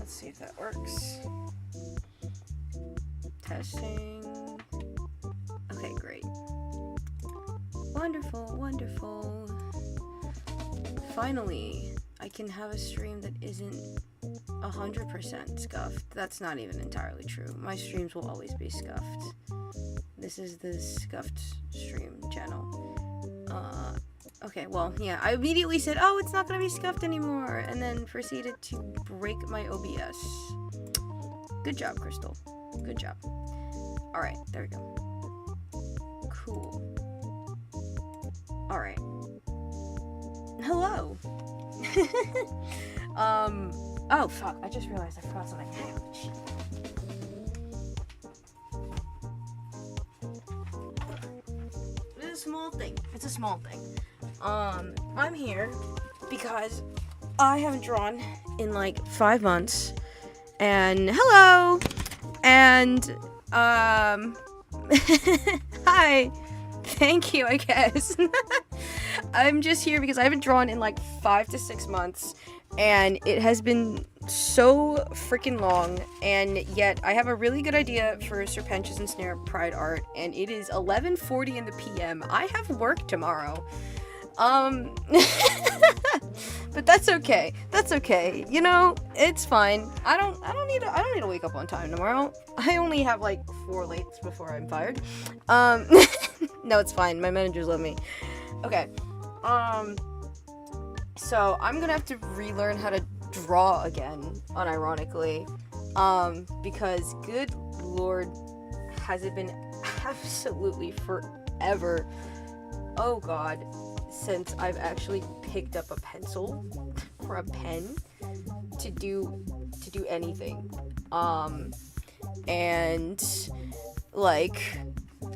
Let's see if that works. Testing. Okay, great. Wonderful, wonderful. Finally, I can have a stream that isn't 100% scuffed. That's not even entirely true. My streams will always be scuffed. This is the scuffed stream channel. Okay, well, yeah, I immediately said, oh, it's not gonna be scuffed anymore, and then proceeded to break my OBS. Good job, Crystal. Good job. Alright, there we go. Cool. Alright. Hello! Oh, fuck, I just realized I forgot something. Hang on, shit. It's a small thing. It's a small thing. I'm here because I haven't drawn in like 5 months. And hello! And, hi! Thank you, I guess. I'm just here because I haven't drawn in like 5 to 6 months. And it has been so freaking long, and yet I have a really good idea for Sir Pentious and Snare Pride art, and it is 11:40 in the PM. I have work tomorrow. But that's okay. That's okay. You know, it's fine. I don't need to wake up on time tomorrow. I only have like 4 lates before I'm fired. No, it's fine. My managers love me. Okay. So I'm gonna have to relearn how to draw again, unironically, because good lord, has it been absolutely forever, oh god, since I've actually picked up a pencil or a pen to do anything. And like,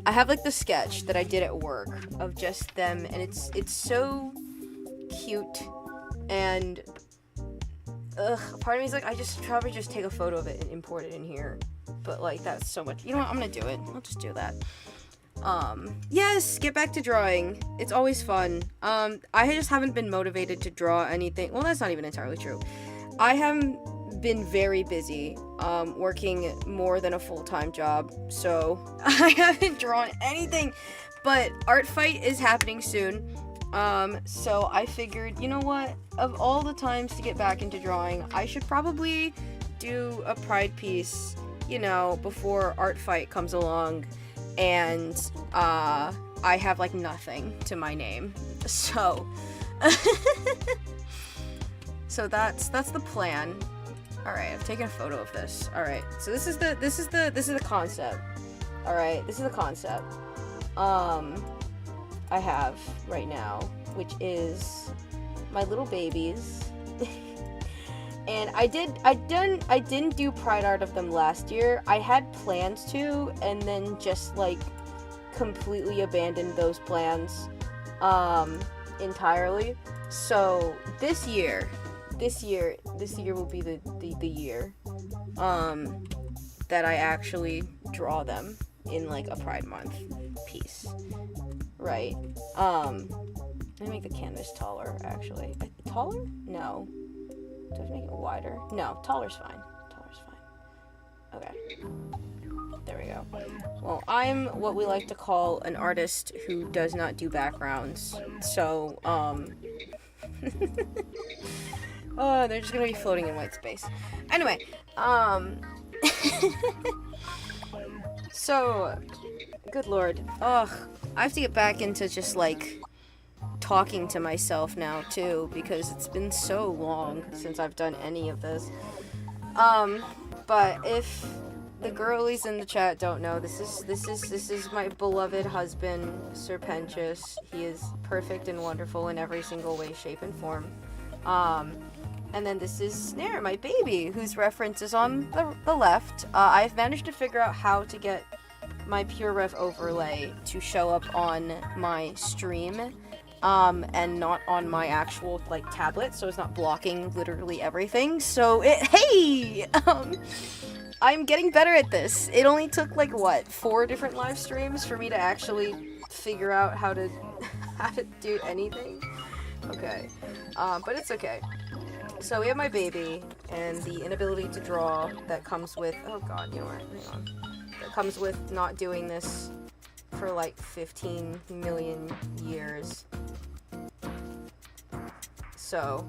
I have like the sketch that I did at work of just them, and it's so cute, and part of me is like, I just probably just take a photo of it and import it in here, but like that's so much. You know what, I'm gonna do it. I'll just do that. Yes, get back to drawing. It's always fun. I just haven't been motivated to draw anything. Well, that's not even entirely true. I haven't been very busy, working more than a full-time job, so I haven't drawn anything, but Art Fight is happening soon. So I figured, you know what, of all the times to get back into drawing, I should probably do a Pride piece, you know, before Art Fight comes along, and, I have, like, nothing to my name, so, so that's the plan. Alright, I've taken a photo of this. Alright, so this is the concept. Alright, this is the concept. I have right now, which is my little babies. And I didn't do Pride art of them last year. I had plans to, and then just like completely abandoned those plans entirely. So this year will be the year that I actually draw them in like a Pride Month piece. Right. Let me make the canvas taller, actually. Taller? No. Do I have to make it wider? No, taller's fine. Taller's fine. Okay. There we go. Well, I'm what we like to call an artist who does not do backgrounds. So, oh, they're just gonna be floating in white space. Anyway, so, good lord. Ugh. I have to get back into just, like, talking to myself now, too, because it's been so long since I've done any of this. But if the girlies in the chat don't know, this is my beloved husband, Sir Pentious. He is perfect and wonderful in every single way, shape, and form. And then this is Snare, my baby, whose reference is on the left. I've managed to figure out how to get my PureRef overlay to show up on my stream, and not on my actual, like, tablet, so it's not blocking literally everything. So, hey! I'm getting better at this. It only took, like, what, 4 different live streams for me to actually figure out how to do anything? Okay. But it's okay. So we have my baby, and the inability to draw that comes with, oh god, you know what, hang on, that comes with not doing this for like 15 million years. So,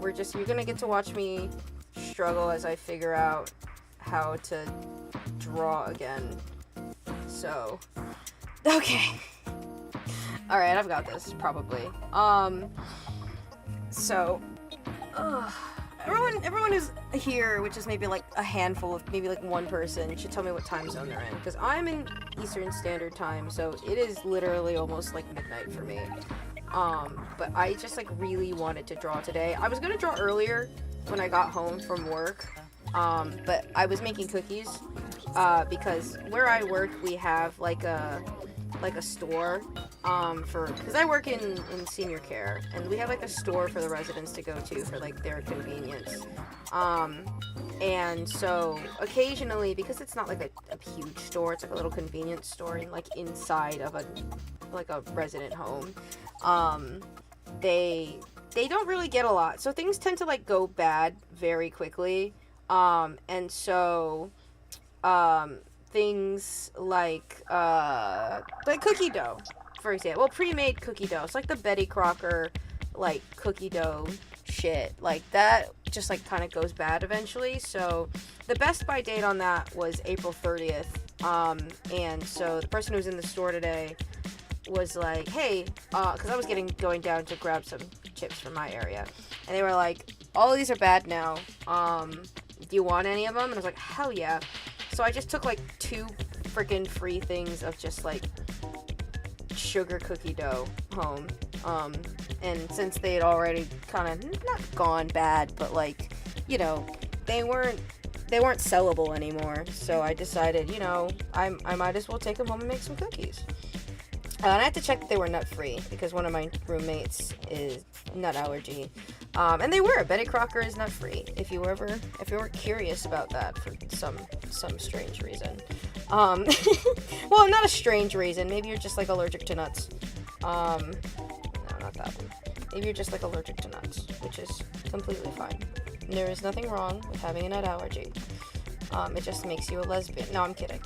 you're gonna get to watch me struggle as I figure out how to draw again. So, okay. Alright, I've got this, probably. So, everyone who's here, which is maybe like a handful of, maybe like one person, should tell me what time zone they're in. Because I'm in Eastern Standard Time, so it is literally almost like midnight for me. But I just like really wanted to draw today. I was gonna draw earlier when I got home from work, but I was making cookies, because where I work we have like a store, because I work in senior care, and we have like a store for the residents to go to for like their convenience. And so occasionally, because it's not like a huge store, it's like a little convenience store in like inside of a resident home, they don't really get a lot, so things tend to like go bad very quickly, and so things like cookie dough, for example. Well, pre-made cookie dough. It's like the Betty Crocker, like, cookie dough shit. Like, that just, like, kind of goes bad eventually. So, the best by date on that was April 30th. And so the person who was in the store today was like, hey, because I was going down to grab some chips from my area. And they were like, all of these are bad now. Do you want any of them? And I was like, hell yeah. So I just took like 2 freaking free things of just like sugar cookie dough home. And since they had already kind of not gone bad, but like, you know, they weren't sellable anymore. So I decided, you know, I might as well take them home and make some cookies. And I had to check that they were nut free because one of my roommates is nut allergy. And they were. Betty Crocker is nut free. If you were curious about that for some strange reason. Well, not a strange reason. Maybe you're just like allergic to nuts. No, not that one. Maybe you're just like allergic to nuts, which is completely fine. There is nothing wrong with having a nut allergy. It just makes you a lesbian. No, I'm kidding.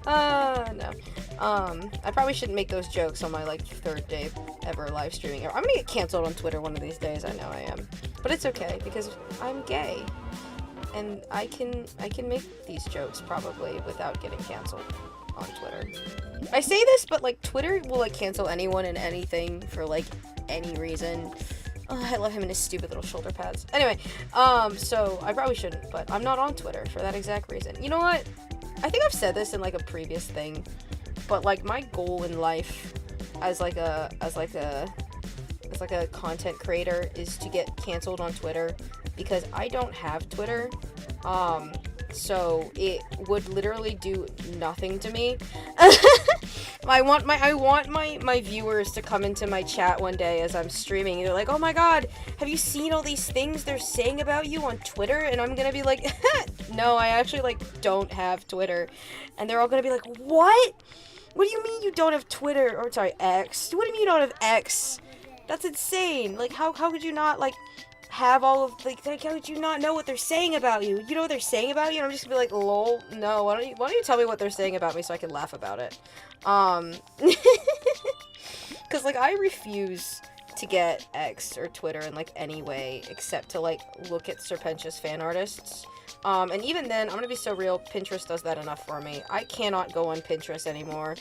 No. I probably shouldn't make those jokes on my, like, 3rd day ever live streaming. I'm gonna get canceled on Twitter one of these days, I know I am. But it's okay, because I'm gay. And I can make these jokes, probably, without getting canceled on Twitter. I say this, but, like, Twitter will, like, cancel anyone and anything for, like, any reason. Oh, I love him and his stupid little shoulder pads. Anyway, so I probably shouldn't, but I'm not on Twitter for that exact reason. You know what? I think I've said this in, like, a previous thing, but, like, my goal in life as a content creator is to get canceled on Twitter, because I don't have Twitter, so it would literally do nothing to me. I want my viewers to come into my chat one day as I'm streaming, and they're like, oh my god, have you seen all these things they're saying about you on Twitter? And I'm gonna be like, no, I actually, like, don't have Twitter. And they're all gonna be like, what? What do you mean you don't have Twitter? Or, sorry, X. What do you mean you don't have X? That's insane. Like, how could you not, like, have all of, like, how could you not know what they're saying about you? You know what they're saying about you? And I'm just gonna be like, lol, no, why don't you tell me what they're saying about me so I can laugh about it? Because, like, I refuse to get X or Twitter in, like, any way except to, like, look at Sir Pentious fan artists. And even then, I'm gonna be so real, Pinterest does that enough for me. I cannot go on Pinterest anymore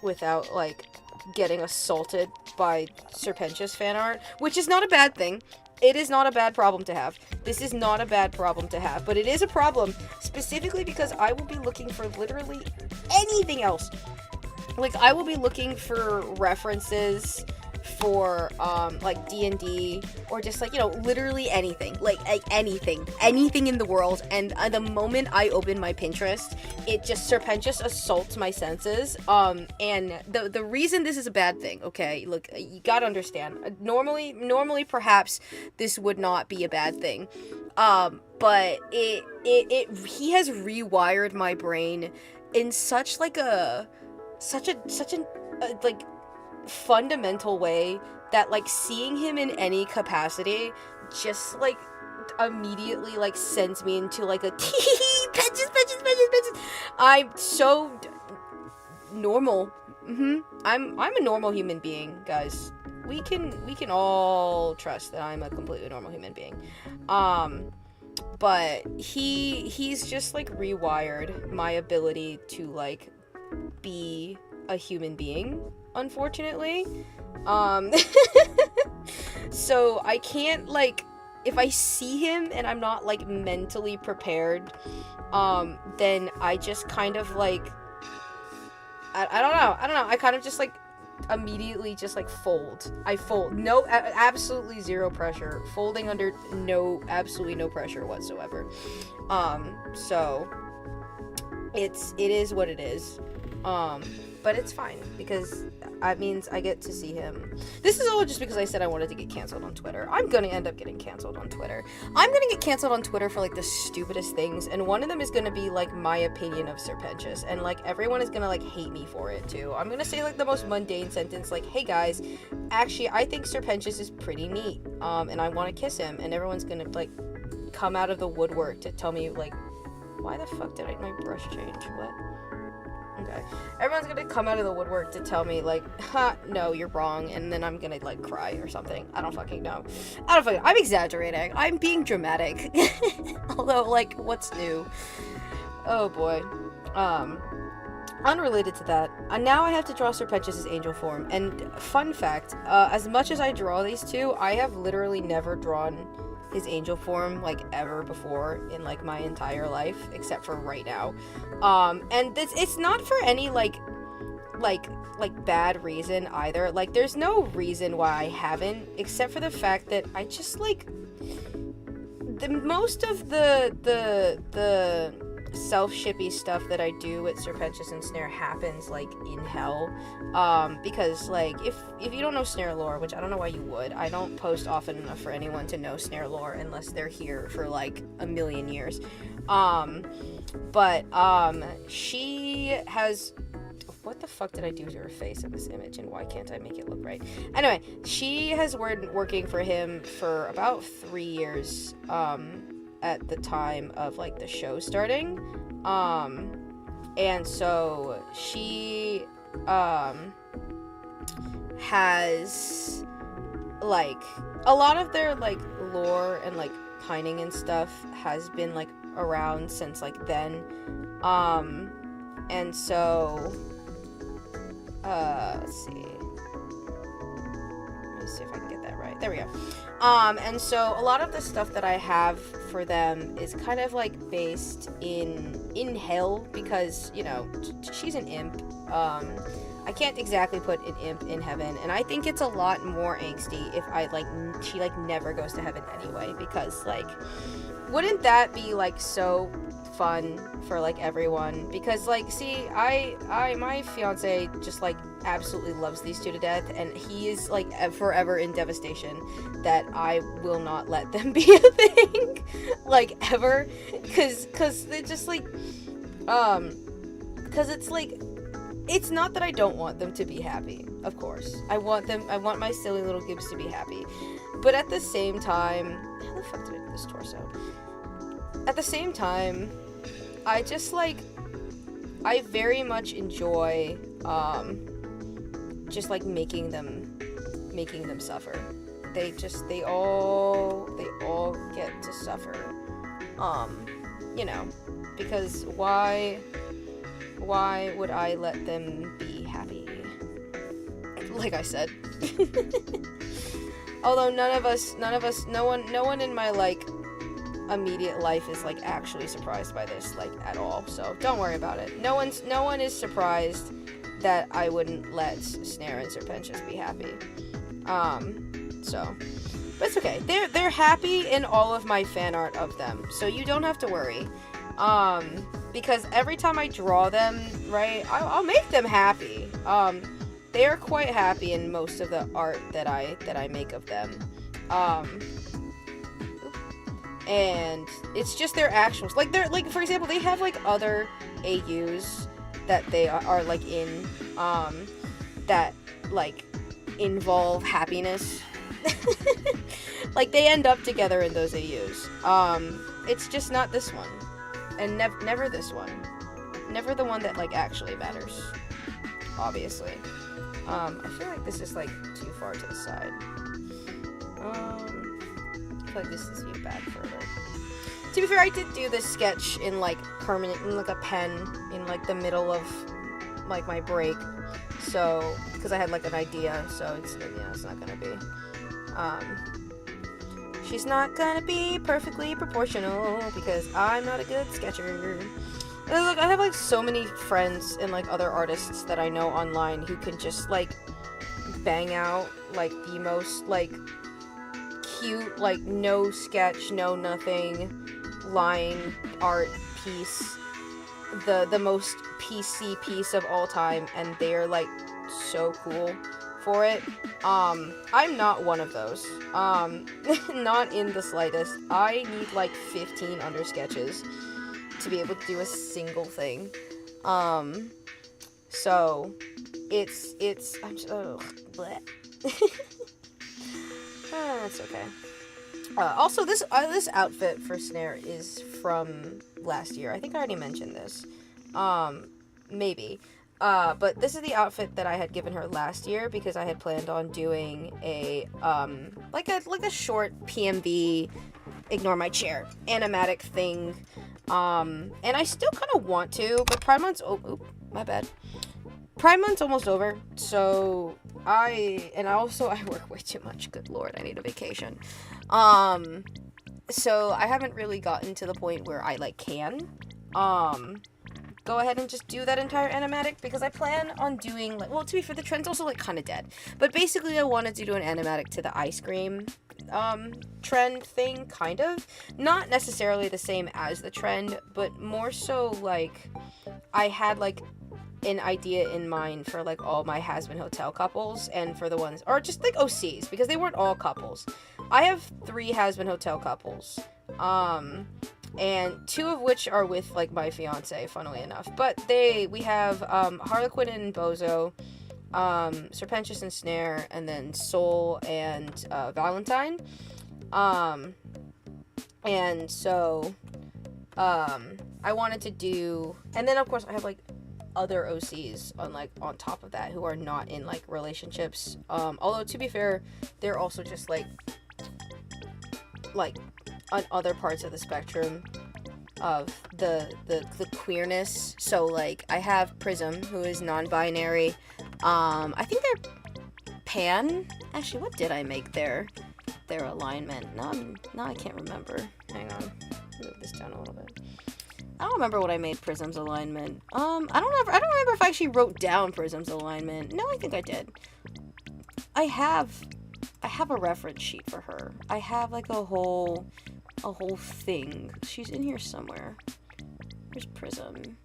without, like, getting assaulted by Sir Pentious fan art, which is not a bad thing. It is not a bad problem to have. This is not a bad problem to have, but it is a problem, specifically because I will be looking for literally anything else. Like, I will be looking for references for, like, D&D, or just, like, you know, literally anything. Like anything in the world, and the moment I open my Pinterest, it just Sir Pentious assaults my senses, and the reason this is a bad thing, okay, look, you gotta understand, normally perhaps this would not be a bad thing, but he has rewired my brain in such a like fundamental way that, like, seeing him in any capacity just, like, immediately, like, sends me into, like, a Pentious. I'm so normal. I'm a normal human being, guys. We can all trust that I'm a completely normal human being. But he's just, like, rewired my ability to, like, be a human being, unfortunately. So I can't, like, if I see him and I'm not, like, mentally prepared, then I just kind of, like, I don't know, I kind of just, like, immediately just, like, fold. I fold. No, absolutely zero pressure. Folding under absolutely no pressure whatsoever. So it is what it is. But it's fine, because that means I get to see him. This is all just because I said I wanted to get canceled on Twitter. I'm gonna end up getting canceled on Twitter. I'm gonna get canceled on Twitter for, like, the stupidest things, and one of them is gonna be, like, my opinion of Sir Pentious, and, like, everyone is gonna, like, hate me for it, too. I'm gonna say, like, the most mundane sentence, like, hey, guys, actually, I think Sir Pentious is pretty neat, and I want to kiss him, and everyone's gonna, like, come out of the woodwork to tell me, like, why the fuck did my brush change? What? Okay. Everyone's gonna come out of the woodwork to tell me, like, no, you're wrong, and then I'm gonna, like, cry or something. I don't fucking know. I'm exaggerating. I'm being dramatic. Although, like, what's new? Oh, boy. Unrelated to that, now I have to draw Sir Pentious' angel form, and fun fact, as much as I draw these two, I have literally never drawn his angel form, like, ever before in, like, my entire life, except for right now. And it's not for any, like bad reason either. Like, there's no reason why I haven't, except for the fact that I just, like, most of the self-shippy stuff that I do with Sir Pentious and Snare happens, like, in hell, because, like, if you don't know Snare lore, which I don't know why you would, I don't post often enough for anyone to know Snare lore unless they're here for, like, a million years, but she has, what the fuck did I do to her face in this image, and why can't I make it look right? Anyway, she has been working for him for about 3 years, at the time of, like, the show starting, and so she, has, like, a lot of their, like, lore and, like, pining and stuff has been, like, around since, like, then, and so, let's see, let me see if I can get that right, there we go. And so a lot of the stuff that I have for them is kind of, like, based in hell, because, you know, she's an imp. I can't exactly put an imp in heaven, and I think it's a lot more angsty if she, like, never goes to heaven anyway, because, like, wouldn't that be, like, so fun for, like, everyone? Because, like, see, my fiance just, like, absolutely loves these two to death, and he is, like, forever in devastation that I will not let them be a thing, like, ever, cause they just, like, cause it's, like, it's not that I don't want them to be happy, of course, I want my silly little Gibbs to be happy, but at the same time, how the fuck did I do this torso? At the same time, I just, like, I very much enjoy, just, like, making them suffer. They all get to suffer, you know, because why would I let them be happy? Like I said. Although no one in my, like, immediate life is, like, actually surprised by this, like, at all, so don't worry about it. No one is surprised that I wouldn't let Snare and Sir Pentious be happy, so, but it's okay, they're happy in all of my fan art of them, so you don't have to worry, because every time I draw them, right, I'll make them happy, they are quite happy in most of the art that I make of them, and it's just their actuals, like, they're, like, for example, they have, like, other AUs that they are like, in, that, like, involve happiness, Like, they end up together in those AUs. It's just not this one. And never this one. Never the one that, like, actually matters. Obviously. I feel like this is, like, too far to the side. I feel like this needs to be back further. To be fair, I did do this sketch in, like, in, like, a pen in, like, the middle of, like, my break. So, because I had, like, an idea, so it's not gonna be. She's not gonna be perfectly proportional because I'm not a good sketcher. And, look, I have, like, so many friends and, like, other artists that I know online who can just, like, bang out, like, the most, like, cute, like, no sketch, no nothing line art piece, the most PC piece of all time, and they're, like, so cool for it. I'm not one of those. Not in the slightest. I need, like, 15 under sketches to be able to do a single thing. So I'm just, bleh. That's okay. Also, this outfit for Snare is from last year. I think I already mentioned this. Maybe. But this is the outfit that I had given her last year because I had planned on doing a like a short PMV, ignore my chair, animatic thing. And I still kind of want to, but Pride Month's my bad. Pride Month's almost over, so I work way too much. Good Lord, I need a vacation. So I haven't really gotten to the point where I, like, can, go ahead and just do that entire animatic, because I plan on doing, like, well, to be fair, the trend's also, like, kind of dead, but basically I wanted to do an animatic to the ice cream, trend thing, kind of. Not necessarily the same as the trend, but more so, like, I had, like, an idea in mind for, like, all my Has-Been Hotel couples, and for the ones, or just, like, OCs, because they weren't all couples. I have 3 Has-Been Hotel couples, and 2 of which are with, like, my fiance, funnily enough, but we have, Harlequin and Bozo, Sir Pentious and Snare, and then Soul and, Valentine, and so, I wanted to do, and then, of course, I have, like, other OCs on top of that who are not in, like, relationships, although, to be fair, they're also just, like, on other parts of the spectrum of the queerness. So, like, I have Prism, who is non-binary. I think they're pan. Actually, what did I make their alignment? No, I can't remember. Hang on, move this down a little bit. I don't remember what I made Prism's alignment. I don't remember if I actually wrote down Prism's alignment. No, I think I did. I have a reference sheet for her. I have, like, a whole thing. She's in here somewhere. Where's Prism?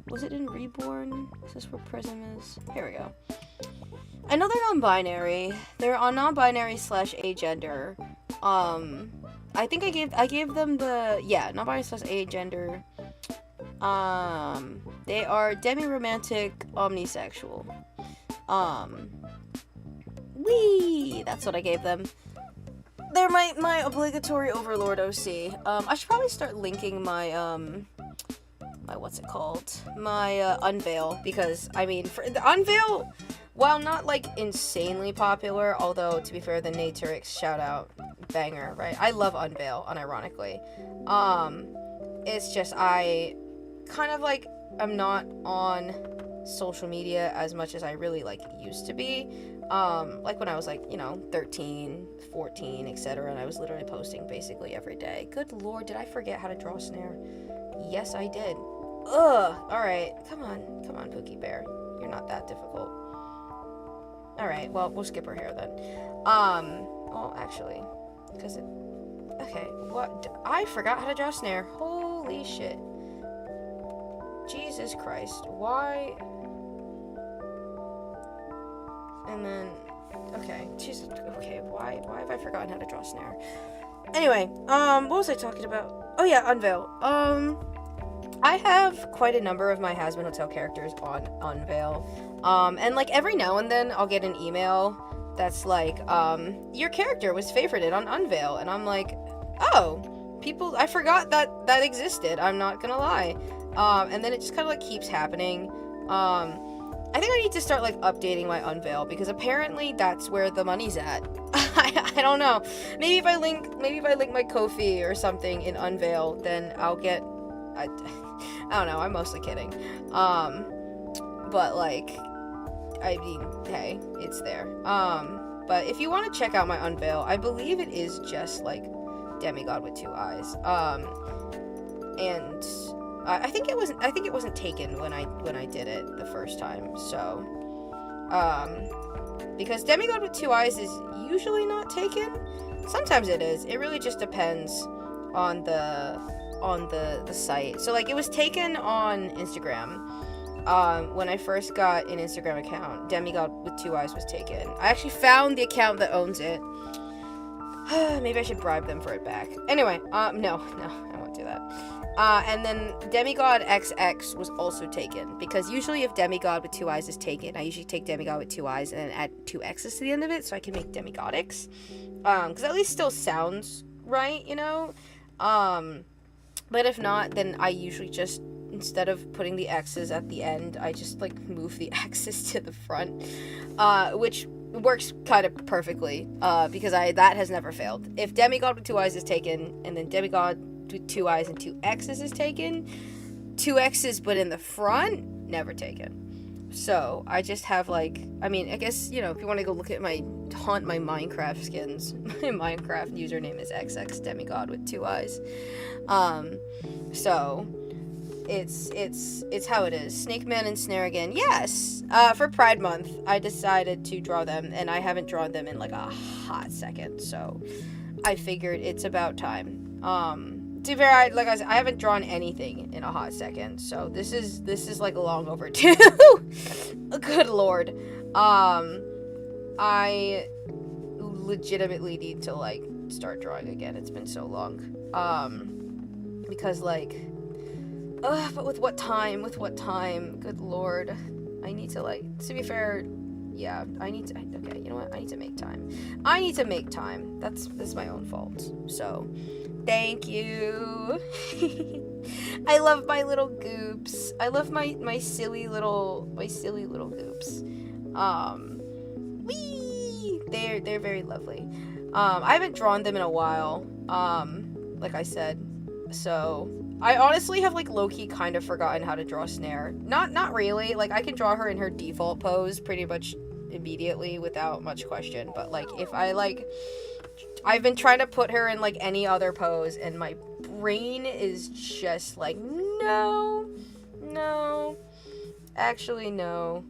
Was it in Reborn? Is this where Prism is? Here we go. I know they're non-binary. They're on non-binary / agender. I think I gave them the, non-binary / agender. They are demi-romantic, omnisexual. That's what I gave them. They're my obligatory Overlord OC. I should probably start linking my, my what's it called? My, Unveil, because, I mean, for the Unveil, while not, like, insanely popular, although, to be fair, the Naturix shout-out banger, right? I love Unveil, unironically. It's just, I kind of, like, I'm not on social media as much as I really, like, used to be. Like, when I was, like, 13, 14, etc., and I was literally posting basically every day. Good Lord, did I forget how to draw Snare? Yes, I did. Ugh, alright, come on, Pookie Bear. You're not that difficult. Alright, well, we'll skip her hair then. Well, actually, because okay, what? I forgot how to draw Snare. Holy shit. Jesus Christ, why? And then, okay, Jesus, okay, why have I forgotten how to draw Snare? Anyway, what was I talking about? Oh yeah, Unveil. I have quite a number of my Has-Been Hotel characters on Unveil. And, like, every now and then I'll get an email that's like, your character was favorited on Unveil, and I'm like, oh, I forgot that existed, I'm not gonna lie. And then it just kind of like keeps happening. I think I need to start like updating my Unveil, because apparently that's where the money's at. I don't know. Maybe if I link my Ko-fi or something in Unveil, then I'll get. I don't know. I'm mostly kidding. But like, I mean, hey, it's there. But if you want to check out my Unveil, I believe it is just like Demigod with 2 eyes. And I think it wasn't taken when I did it the first time. So, because Demigod with 2 eyes is usually not taken. Sometimes it is. It really just depends on the site. So like, it was taken on Instagram. When I first got an Instagram account, Demigod with 2 eyes was taken. I actually found the account that owns it. Maybe I should bribe them for it back. Anyway, no, I won't do that. And then Demigod XX was also taken, because usually if Demigod with 2 eyes is taken, I usually take Demigod with 2 eyes and then add 2 X's to the end of it, so I can make Demigodics. Because at least still sounds right, you know? But if not, then I usually just, instead of putting the X's at the end, I just like move the X's to the front, which works kind of perfectly, because that has never failed. If Demigod with 2 eyes is taken, and then Demigod with 2 eyes and 2 X's is taken, 2 X's but in the front, never taken. So I just have like, I mean, I guess, you know, if you want to go look at my Minecraft skins, my Minecraft username is XX Demigod with 2 eyes. So it's how it is. Snake Man and Snare again. Yes. For Pride Month, I decided to draw them, and I haven't drawn them in like a hot second. So I figured it's about time. To be fair, like I said, I haven't drawn anything in a hot second. So this is like long overdue. Good Lord. I legitimately need to like start drawing again. It's been so long. Because like, but with what time? Good Lord. I need to like, to be fair, yeah, okay, you know what? I need to make time. That's my own fault. So, thank you. I love my little goops. I love my silly little goops. Whee! They're very lovely. I haven't drawn them in a while. Like I said. So, I honestly have like low-key kind of forgotten how to draw Snare. Not really. Like, I can draw her in her default pose pretty much immediately without much question. But like, if I like, I've been trying to put her in like any other pose, and my brain is just like, no, actually no.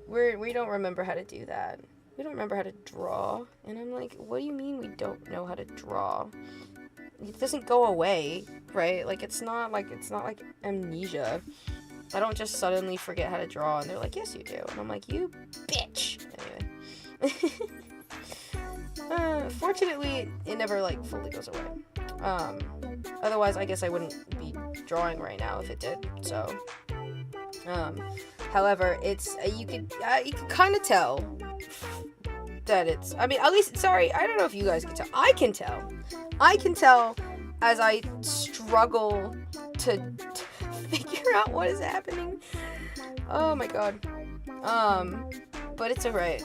We don't remember how to do that. We don't remember how to draw. And I'm like, what do you mean we don't know how to draw? It doesn't go away, right? Like, it's not like amnesia. I don't just suddenly forget how to draw, and they're like, yes, you do. And I'm like, you bitch. Anyway. Fortunately, it never, like, fully goes away. Otherwise, I guess I wouldn't be drawing right now if it did, so. However, it's, you can kind of tell that it's, I mean, at least, sorry, I don't know if you guys can tell. I can tell as I struggle to figure out what is happening. Oh my god. But it's alright.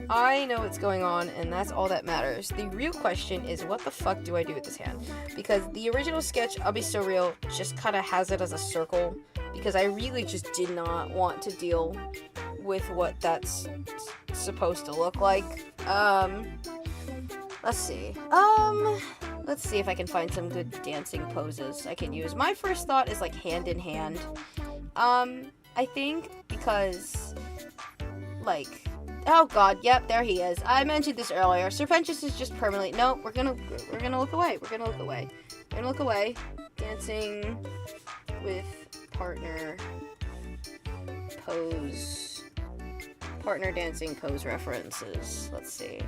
I know what's going on, and that's all that matters. The real question is, what the fuck do I do with this hand? Because the original sketch, I'll be so real, just kind of has it as a circle, because I really just did not want to deal with what that's supposed to look like. Let's see. Let's see if I can find some good dancing poses I can use. My first thought is like hand in hand. I think because, like, oh god, yep, there he is. I mentioned this earlier. Sir Pentious is just permanently, no, we're gonna look away. We're gonna look away. Dancing with partner pose. Partner dancing pose references. Let's see.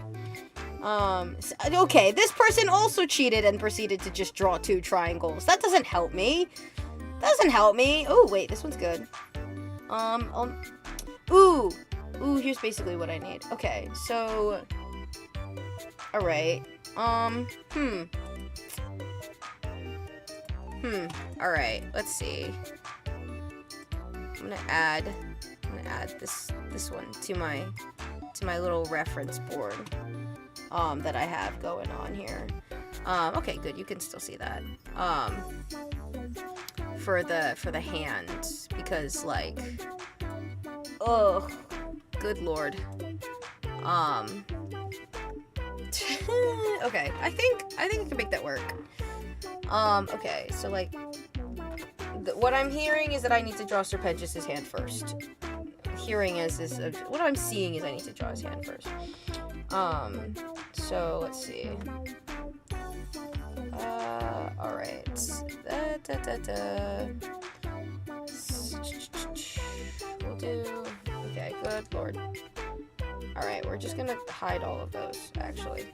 Okay, this person also cheated and proceeded to just draw 2 triangles. That doesn't help me. Oh, wait, this one's good. Ooh, Ooh, here's basically what I need. Okay, so... Alright. Alright, let's see. I'm gonna add this one to my little reference board that I have going on here. Okay, good. You can still see that. For the hand, because like, oh, good lord. Okay, I think I can make that work. Okay, so like, what I'm hearing is that I need to draw Sir Pentious's hand first. What I'm seeing is I need to draw his hand first. So let's see. Alright. We'll do... Okay, good lord. Alright, we're just gonna hide all of those, actually.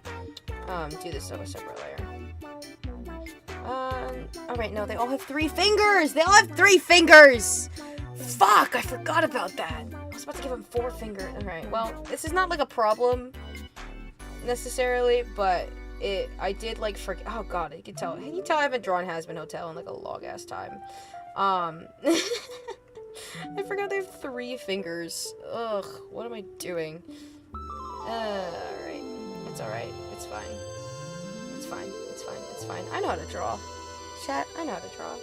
Do this on a separate layer. Alright, no, they all have 3 fingers! They all have 3 fingers! Fuck, I forgot about that. I was about to give him 4 fingers. Alright, well, this is not like a problem, necessarily, but I did like forget. Oh god, you can tell I haven't drawn Hazbin Hotel in like a long ass time. I forgot they have 3 fingers. Ugh, what am I doing? Alright. It's alright. It's fine. It's fine. It's fine. It's fine. I know how to draw. Chat, I know how to draw.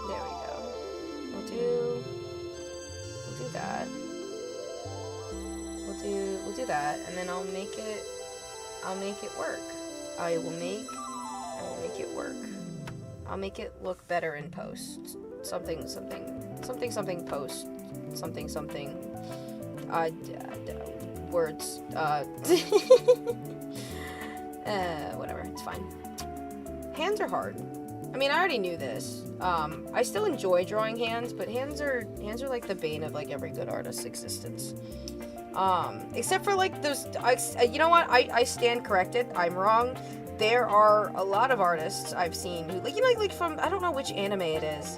There we go. We'll do that. We'll do that, and then I'll make it work. I will make it work. I'll make it look better in post. Something post. Something. Words. Whatever. It's fine. Hands are hard. I mean, I already knew this. I still enjoy drawing hands, but hands are like the bane of like every good artist's existence. Except for like those, you know what? I stand corrected. I'm wrong. There are a lot of artists I've seen who, like, you know, like from, I don't know which anime it is.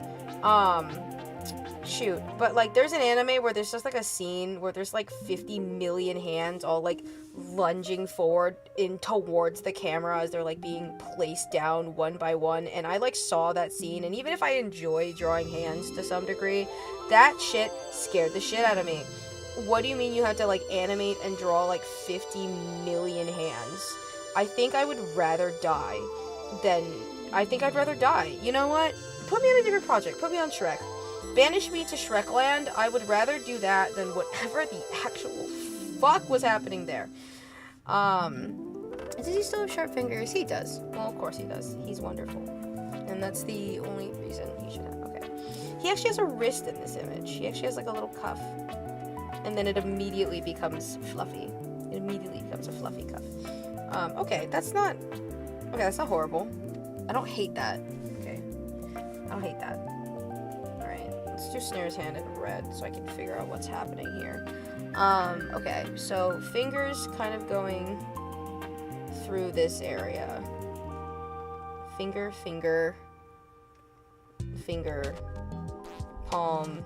Shoot. But like, there's an anime where there's just like a scene where there's like 50 million hands all like lunging forward towards the camera as they're like being placed down one by one. And I like saw that scene, and even if I enjoy drawing hands to some degree, that shit scared the shit out of me. What do you mean you have to like animate and draw like 50 million hands? I think I would rather die than... I'd rather die. You know what? Put me on a different project. Put me on Shrek. Banish me to Shrekland. I would rather do that than whatever the actual fuck was happening there. Does he still have sharp fingers? He does. Well, of course he does. He's wonderful. And that's the only reason he should have. Okay. He actually has a wrist in this image. He actually has like a little cuff. And then it immediately becomes fluffy. It immediately becomes a fluffy cuff. Okay, that's not horrible. I don't hate that. Okay. I don't hate that. Alright, let's do Snare's hand in red so I can figure out what's happening here. Okay, so fingers kind of going through this area. Finger, palm.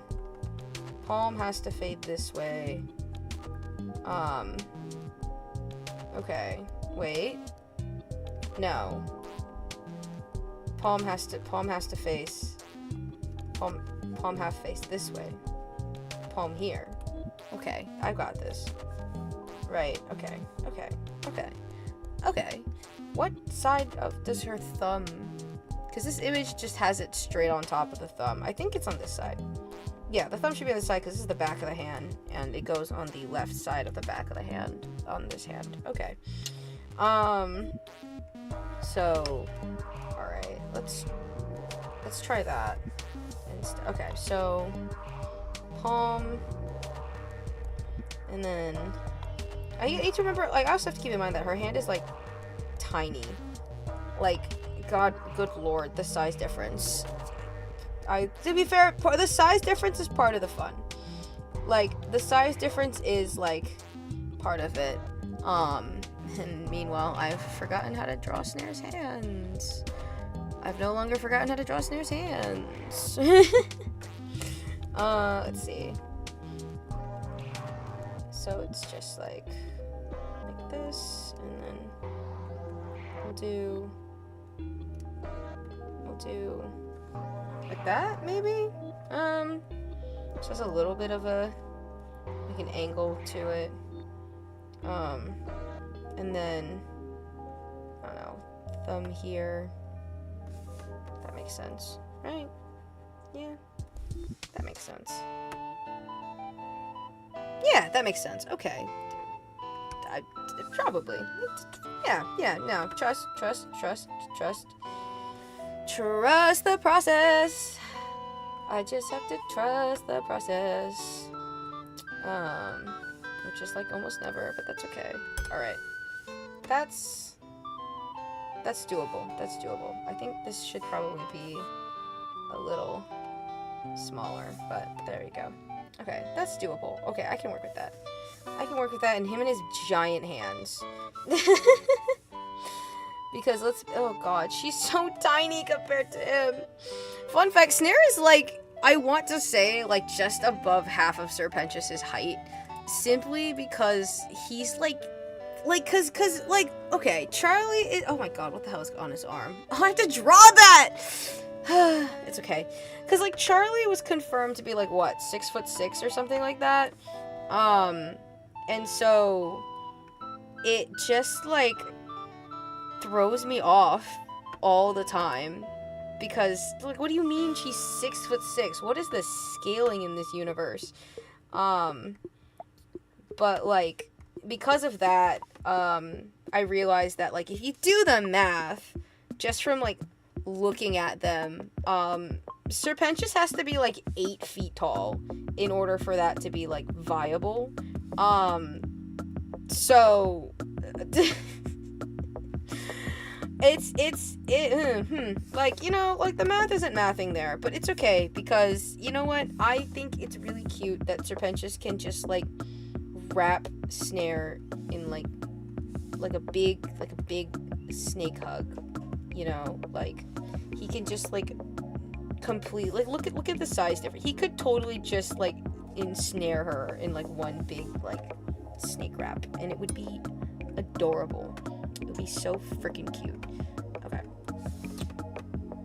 Palm has to fade this way. Okay. Wait. No. Palm has to face. Palm half face this way. Palm here. Okay, I've got this. Right, okay. What side does her thumb... Because this image just has it straight on top of the thumb. I think it's on this side. Yeah, the thumb should be on the side because this is the back of the hand, and it goes on the left side of the back of the hand, on this hand. Okay. So, alright, let's try that. Okay, so, palm, and then, I need to remember, like, I also have to keep in mind that her hand is, like, tiny. Like, God, good lord, the size difference. To be fair, the size difference is part of the fun. Like, the size difference is, like, part of it. And meanwhile, I've forgotten how to draw Snare's hands. I've no longer forgotten how to draw Snare's hands. Let's see. So it's just like this, and then we'll do like that, maybe? Just has a little bit of a, like, an angle to it. And then, I don't know, thumb here. That makes sense, right? Yeah, that makes sense. Yeah, that makes sense. Okay. Probably. Yeah, no. Trust the process. I just have to trust the process. Which is like almost never, but that's okay. Alright. That's doable. That's doable. I think this should probably be a little smaller, but there you go. Okay, that's doable. Okay, I can work with that. And him and his giant hands. Because oh god, she's so tiny compared to him. Fun fact, Snare is like, I want to say, like, just above half of Sir Pentious's height. Simply because he's like, cause, like, okay, Charlie is, oh my god, what the hell is on his arm? Oh, I have to draw that! It's okay. Cause, like, Charlie was confirmed to be, like, what, 6'6" or something like that? And so, it just, like, throws me off all the time. Because, like, what do you mean she's 6'6"? What is the scaling in this universe? But, like, because of that, I realized that, like, if you do the math, just from, like, looking at them, Sir Pentious has to be, like, 8 feet tall in order for that to be, like, viable. So... like, you know, like, the math isn't mathing there, but it's okay, because, you know what, I think it's really cute that Sir Pentious can just, like, wrap Snare in, like a big snake hug, you know, like, he can just, like, complete, like, look at the size difference. He could totally just, like, ensnare her in, like, one big, like, snake wrap, and it would be adorable. It would be so freaking cute. Okay.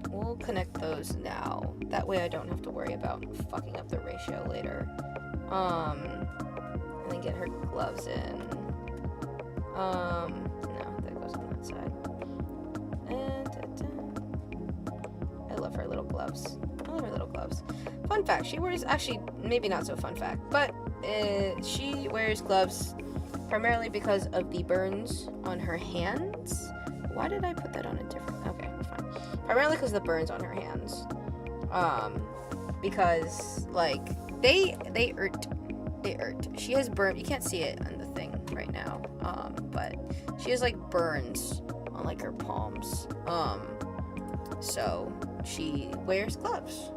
We'll connect those now. That way I don't have to worry about fucking up the ratio later. And then get her gloves in. No, that goes on that side. And I love her little gloves. Fun fact, she wears, actually, maybe not so fun fact, but she wears gloves primarily because of the burns on her hands. Why did I put that on a different... Okay, fine. Primarily because of the burns on her hands. Because, like, they hurt. She has burn... You can't see it on the thing right now. But she has, like, burns on, like, her palms. So she wears gloves.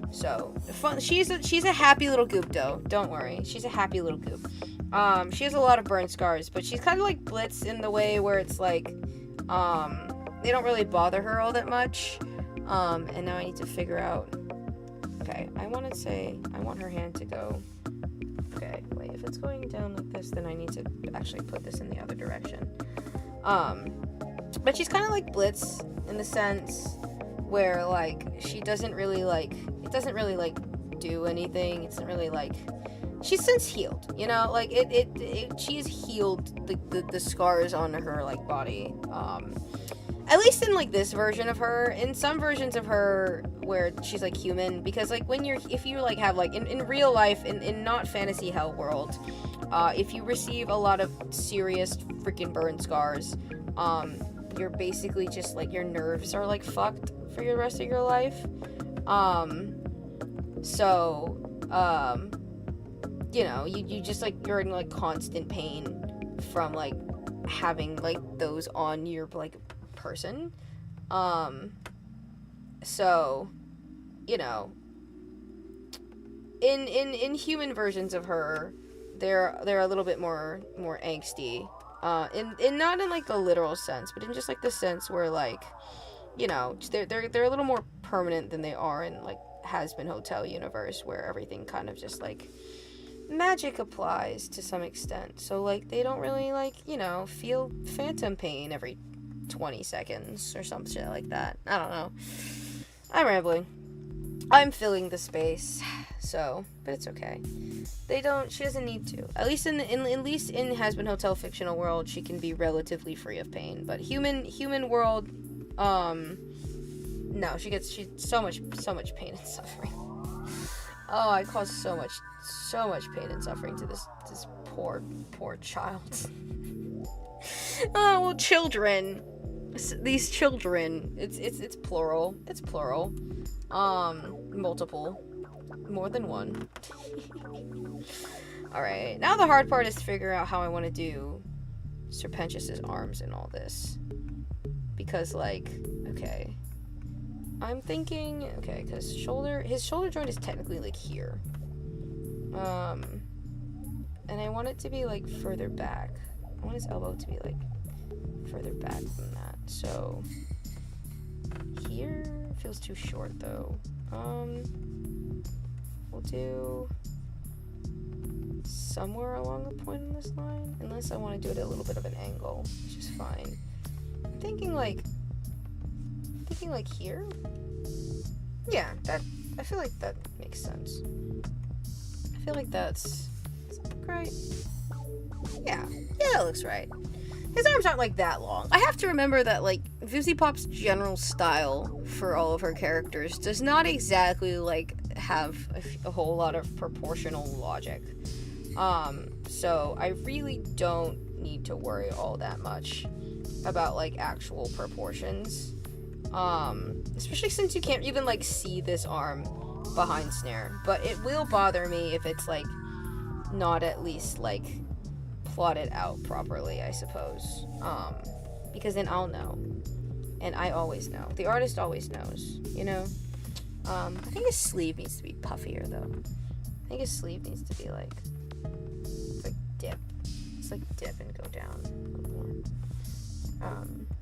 So fun. She's a happy little goop, though. Don't worry. She's a happy little goop. She has a lot of burn scars, but she's kind of like Blitz in the way where it's like, they don't really bother her all that much. And now I need to figure out, okay, I want her hand to go, okay, wait, if it's going down like this, then I need to actually put this in the other direction. But she's kind of like Blitz in the sense where, like, she doesn't really, like, it doesn't really, like, do anything. It's not really, like, she's since healed, you know, like, she's healed the scars on her, like, body, at least in, like, this version of her. In some versions of her where she's, like, human, because, like, if you, like, have, like, in real life, in not fantasy hell world, if you receive a lot of serious freaking burn scars, you're basically just, like, your nerves are, like, fucked for the rest of your life. You know, you just, like, you're in, like, constant pain from, like, having, like, those on your, like, person. So, you know, in human versions of her, they're a little bit more angsty. In not in, like, the literal sense, but in just, like, the sense where, like, you know, they're a little more permanent than they are in, like, Has-Been Hotel universe where everything kind of just, like, magic applies to some extent. So, like, they don't really, like, you know, feel phantom pain every 20 seconds or some shit like that. I don't know. I'm rambling. I'm filling the space. So, but it's okay. She doesn't need to. At least in Has-Been Hotel fictional world, she can be relatively free of pain. But human world, no, she's so much pain and suffering. Oh, I caused so much pain and suffering to this poor child. Oh, well, children. These children. It's plural. It's plural. Multiple. More than one. Alright, now the hard part is to figure out how I want to do Sir Pentious's arms and all this. Because, like, okay. I'm thinking, okay, because his shoulder joint is technically, like, here. And I want it to be, like, further back. I want his elbow to be, like, further back than that. So, here feels too short, though. We'll do somewhere along the point in this line. Unless I want to do it at a little bit of an angle, which is fine. I'm thinking like here? Yeah, I feel like that makes sense. I feel like does that look right? Yeah, that looks right. His arms aren't, like, that long. I have to remember that, like, Vuzi Pop's general style for all of her characters does not exactly, like, have a whole lot of proportional logic. So I really don't need to worry all that much about, like, actual proportions. Especially since you can't even, like, see this arm behind Snare. But it will bother me if it's, like, not at least, like, plotted out properly, I suppose. Because then I'll know. And I always know. The artist always knows, you know? I think his sleeve needs to be puffier, though. I think his sleeve needs to be, like, dip. It's, like, dip and go down a little more.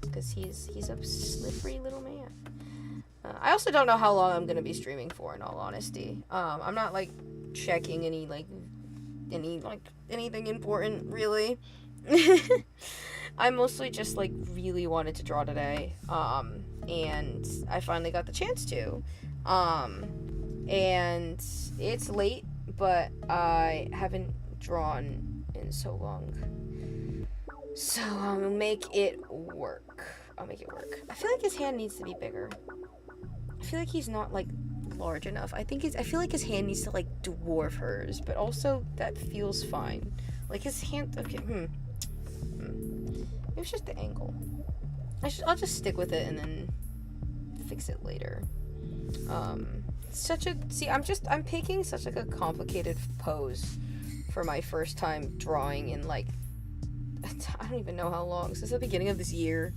Because he's a slippery little man. I also don't know how long I'm gonna be streaming for, in all honesty. I'm not, like, checking anything important, really. I mostly just, like, really wanted to draw today, and I finally got the chance to, and it's late, but I haven't drawn in so long, so I'll make it work. I feel like his hand needs to be bigger. I feel like he's not, like, large enough. I feel like his hand needs to, like, dwarf hers, but also that feels fine. Like, his hand, okay, Maybe it's just the angle. I'll just stick with it and then fix it later. I'm picking such, like, a complicated pose for my first time drawing in, like, I don't even know how long, since the beginning of this year.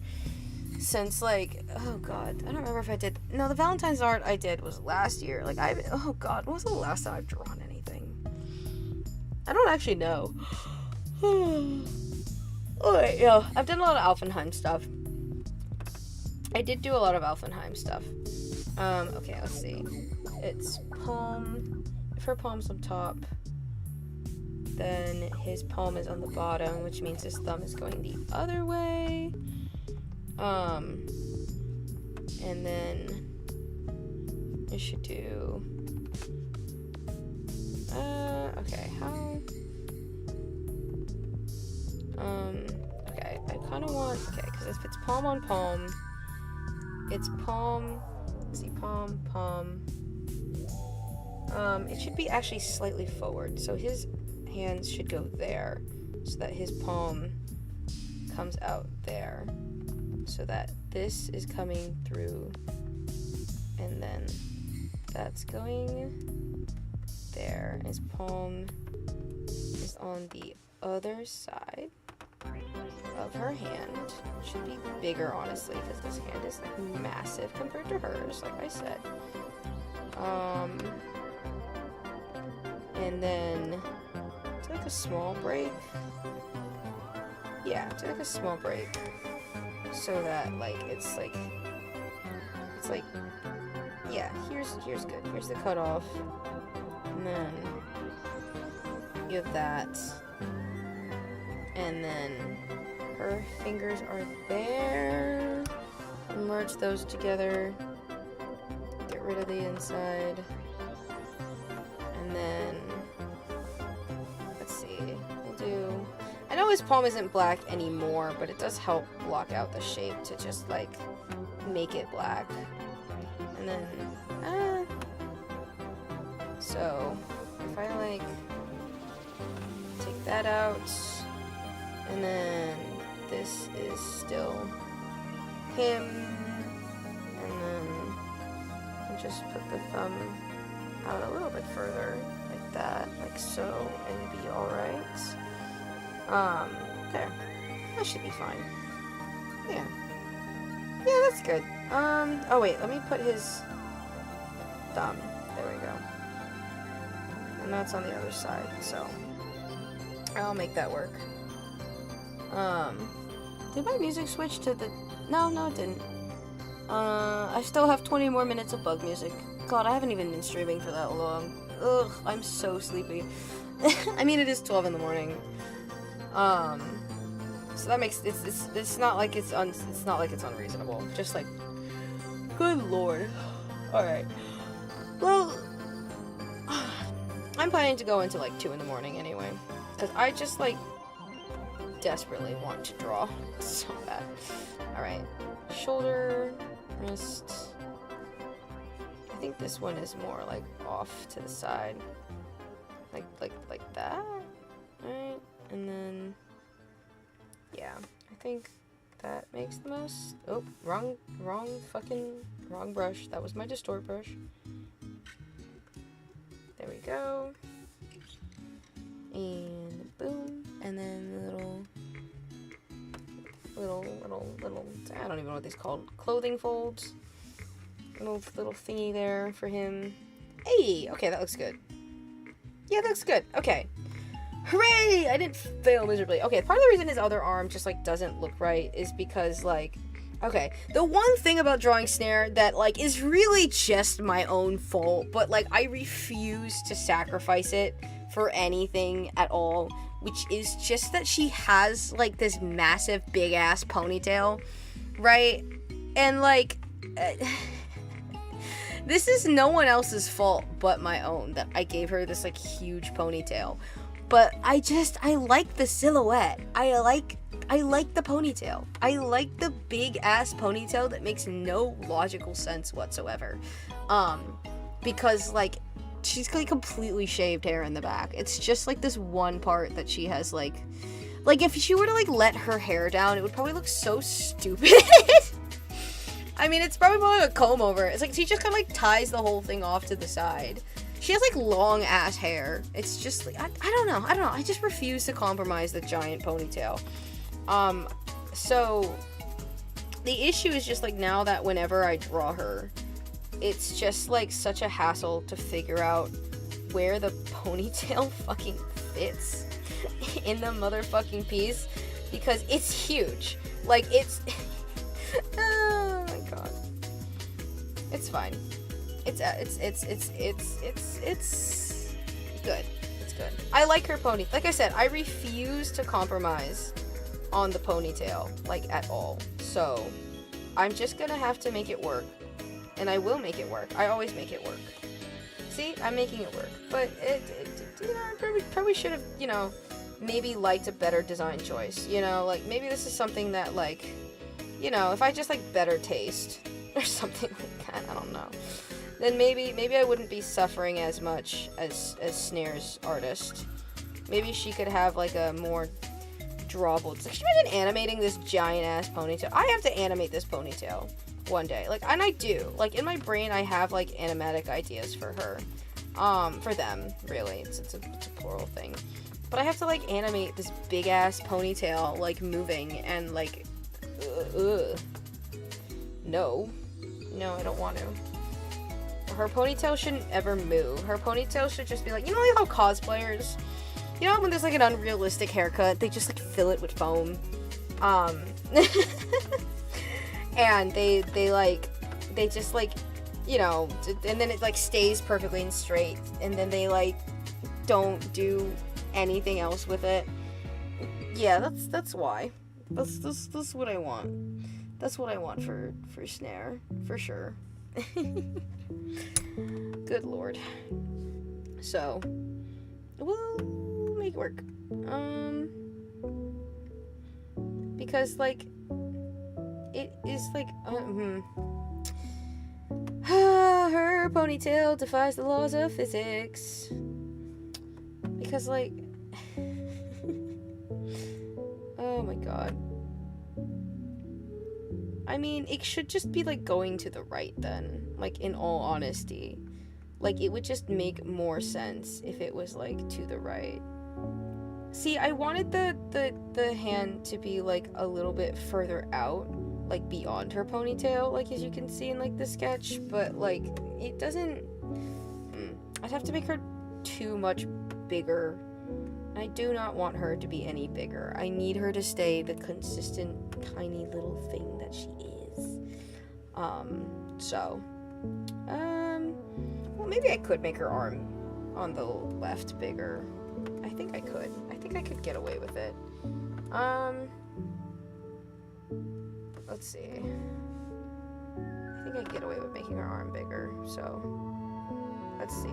Since, like, oh god, I don't remember if I did. No, the Valentine's art I did was last year. Like, oh god, when was the last time I've drawn anything? I don't actually know. Alright, yeah, I've done a lot of Alfenheim stuff. I did do a lot of Alfenheim stuff. Okay, let's see. It's palm. If her palm's up top, then his palm is on the bottom, which means his thumb is going the other way. And then I should do, okay, how, okay, I kind of want, okay, because if it's palm on palm, it's palm, let's see, palm, it should be actually slightly forward, so his hands should go there, so that his palm comes out there. So that this is coming through, and then that's going there. His palm is on the other side of her hand. It should be bigger, honestly, because this hand is, like, massive compared to hers, like I said. And then do, like, a small break. Yeah, do, like, a small break. So that, like, it's like, yeah, yeah, here's good. Here's the cutoff. And then you have that. And then her fingers are there. Merge those together. Get rid of the inside. And then, let's see, we'll do, I know his palm isn't black anymore, but it does help block out the shape to just, like, make it black. And then, so, if I, like, take that out, and then this is still him, and then I'll just put the thumb out a little bit further, like that, like so, and be alright. There. That should be fine. Yeah. Yeah, that's good. Oh wait, let me put his thumb. There we go. And that's on the other side, so I'll make that work. Did my music switch to the... No, it didn't. I still have 20 more minutes of bug music. God, I haven't even been streaming for that long. Ugh, I'm so sleepy. I mean, it is 12 in the morning. So that makes it's not like it's not like it's unreasonable. Just like, good lord. All right. Well, I'm planning to go into like 2 in the morning anyway, because I just like desperately want to draw so bad. All right, shoulder, wrist. I think this one is more like off to the side, like that, right? And then, yeah, I think that makes the most. Oh, wrong brush. That was my distort brush. There we go. And boom. And then little, I don't even know what these called. Clothing folds. Little thingy there for him. Hey, okay, that looks good. Yeah, that looks good. Okay. Hooray! I didn't fail miserably. Okay, part of the reason his other arm just, like, doesn't look right is because, like, okay, the one thing about drawing Snare that, like, is really just my own fault, but, like, I refuse to sacrifice it for anything at all, which is just that she has, like, this massive, big-ass ponytail, right? And, like, this is no one else's fault but my own that I gave her this, like, huge ponytail. But I like the silhouette. I like the ponytail. I like the big ass ponytail that makes no logical sense whatsoever. Because like she's like completely shaved hair in the back. It's just like this one part that she has like if she were to like let her hair down, it would probably look so stupid. I mean, it's probably more like a comb over. It's like she just kind of like ties the whole thing off to the side. She has, like, long-ass hair. It's just, like, I don't know. I just refuse to compromise the giant ponytail. So, the issue is just, like, now that whenever I draw her, it's just, like, such a hassle to figure out where the ponytail fucking fits in the motherfucking piece, because it's huge. Like, it's... oh, my God. It's fine. It's good. It's good. I like her pony. Like I said, I refuse to compromise on the ponytail, like, at all. So, I'm just gonna have to make it work. And I will make it work. I always make it work. See? I'm making it work. But, I probably should have, maybe liked a better design choice. Like, maybe this is something that, like, if I just, like, better taste or something like that. I don't know. Then maybe I wouldn't be suffering as much as Snare's artist. Maybe she could have, like, a more drawable... Like, can you imagine animating this giant-ass ponytail? I have to animate this ponytail one day. Like, and I do. Like, in my brain, I have, like, animatic ideas for her. For them, really. It's a plural thing. But I have to, like, animate this big-ass ponytail, like, moving, and, like... No. No, I don't want to. Her ponytail shouldn't ever move. Her ponytail should just be like, like how cosplayers, when there's like an unrealistic haircut, they just like fill it with foam. And they just like you know, and then it like stays perfectly and straight, and then they like don't do anything else with it. Yeah, that's why. That's what I want. That's what I want for Snare, for sure. Good lord. So, we'll make it work. Because like it is like her ponytail defies the laws of physics. Because like oh my god. I mean, it should just be like going to the right then, like in all honesty. Like it would just make more sense if it was like to the right. See, I wanted the hand to be like a little bit further out, like beyond her ponytail, like as you can see in like the sketch, but like it doesn't. I'd have to make her too much bigger. I do not want her to be any bigger. I need her to stay the consistent tiny little thing that she is. Well, maybe I could make her arm on the left bigger. I think I could. I think I could get away with it. Let's see. I think I could get away with making her arm bigger, so let's see.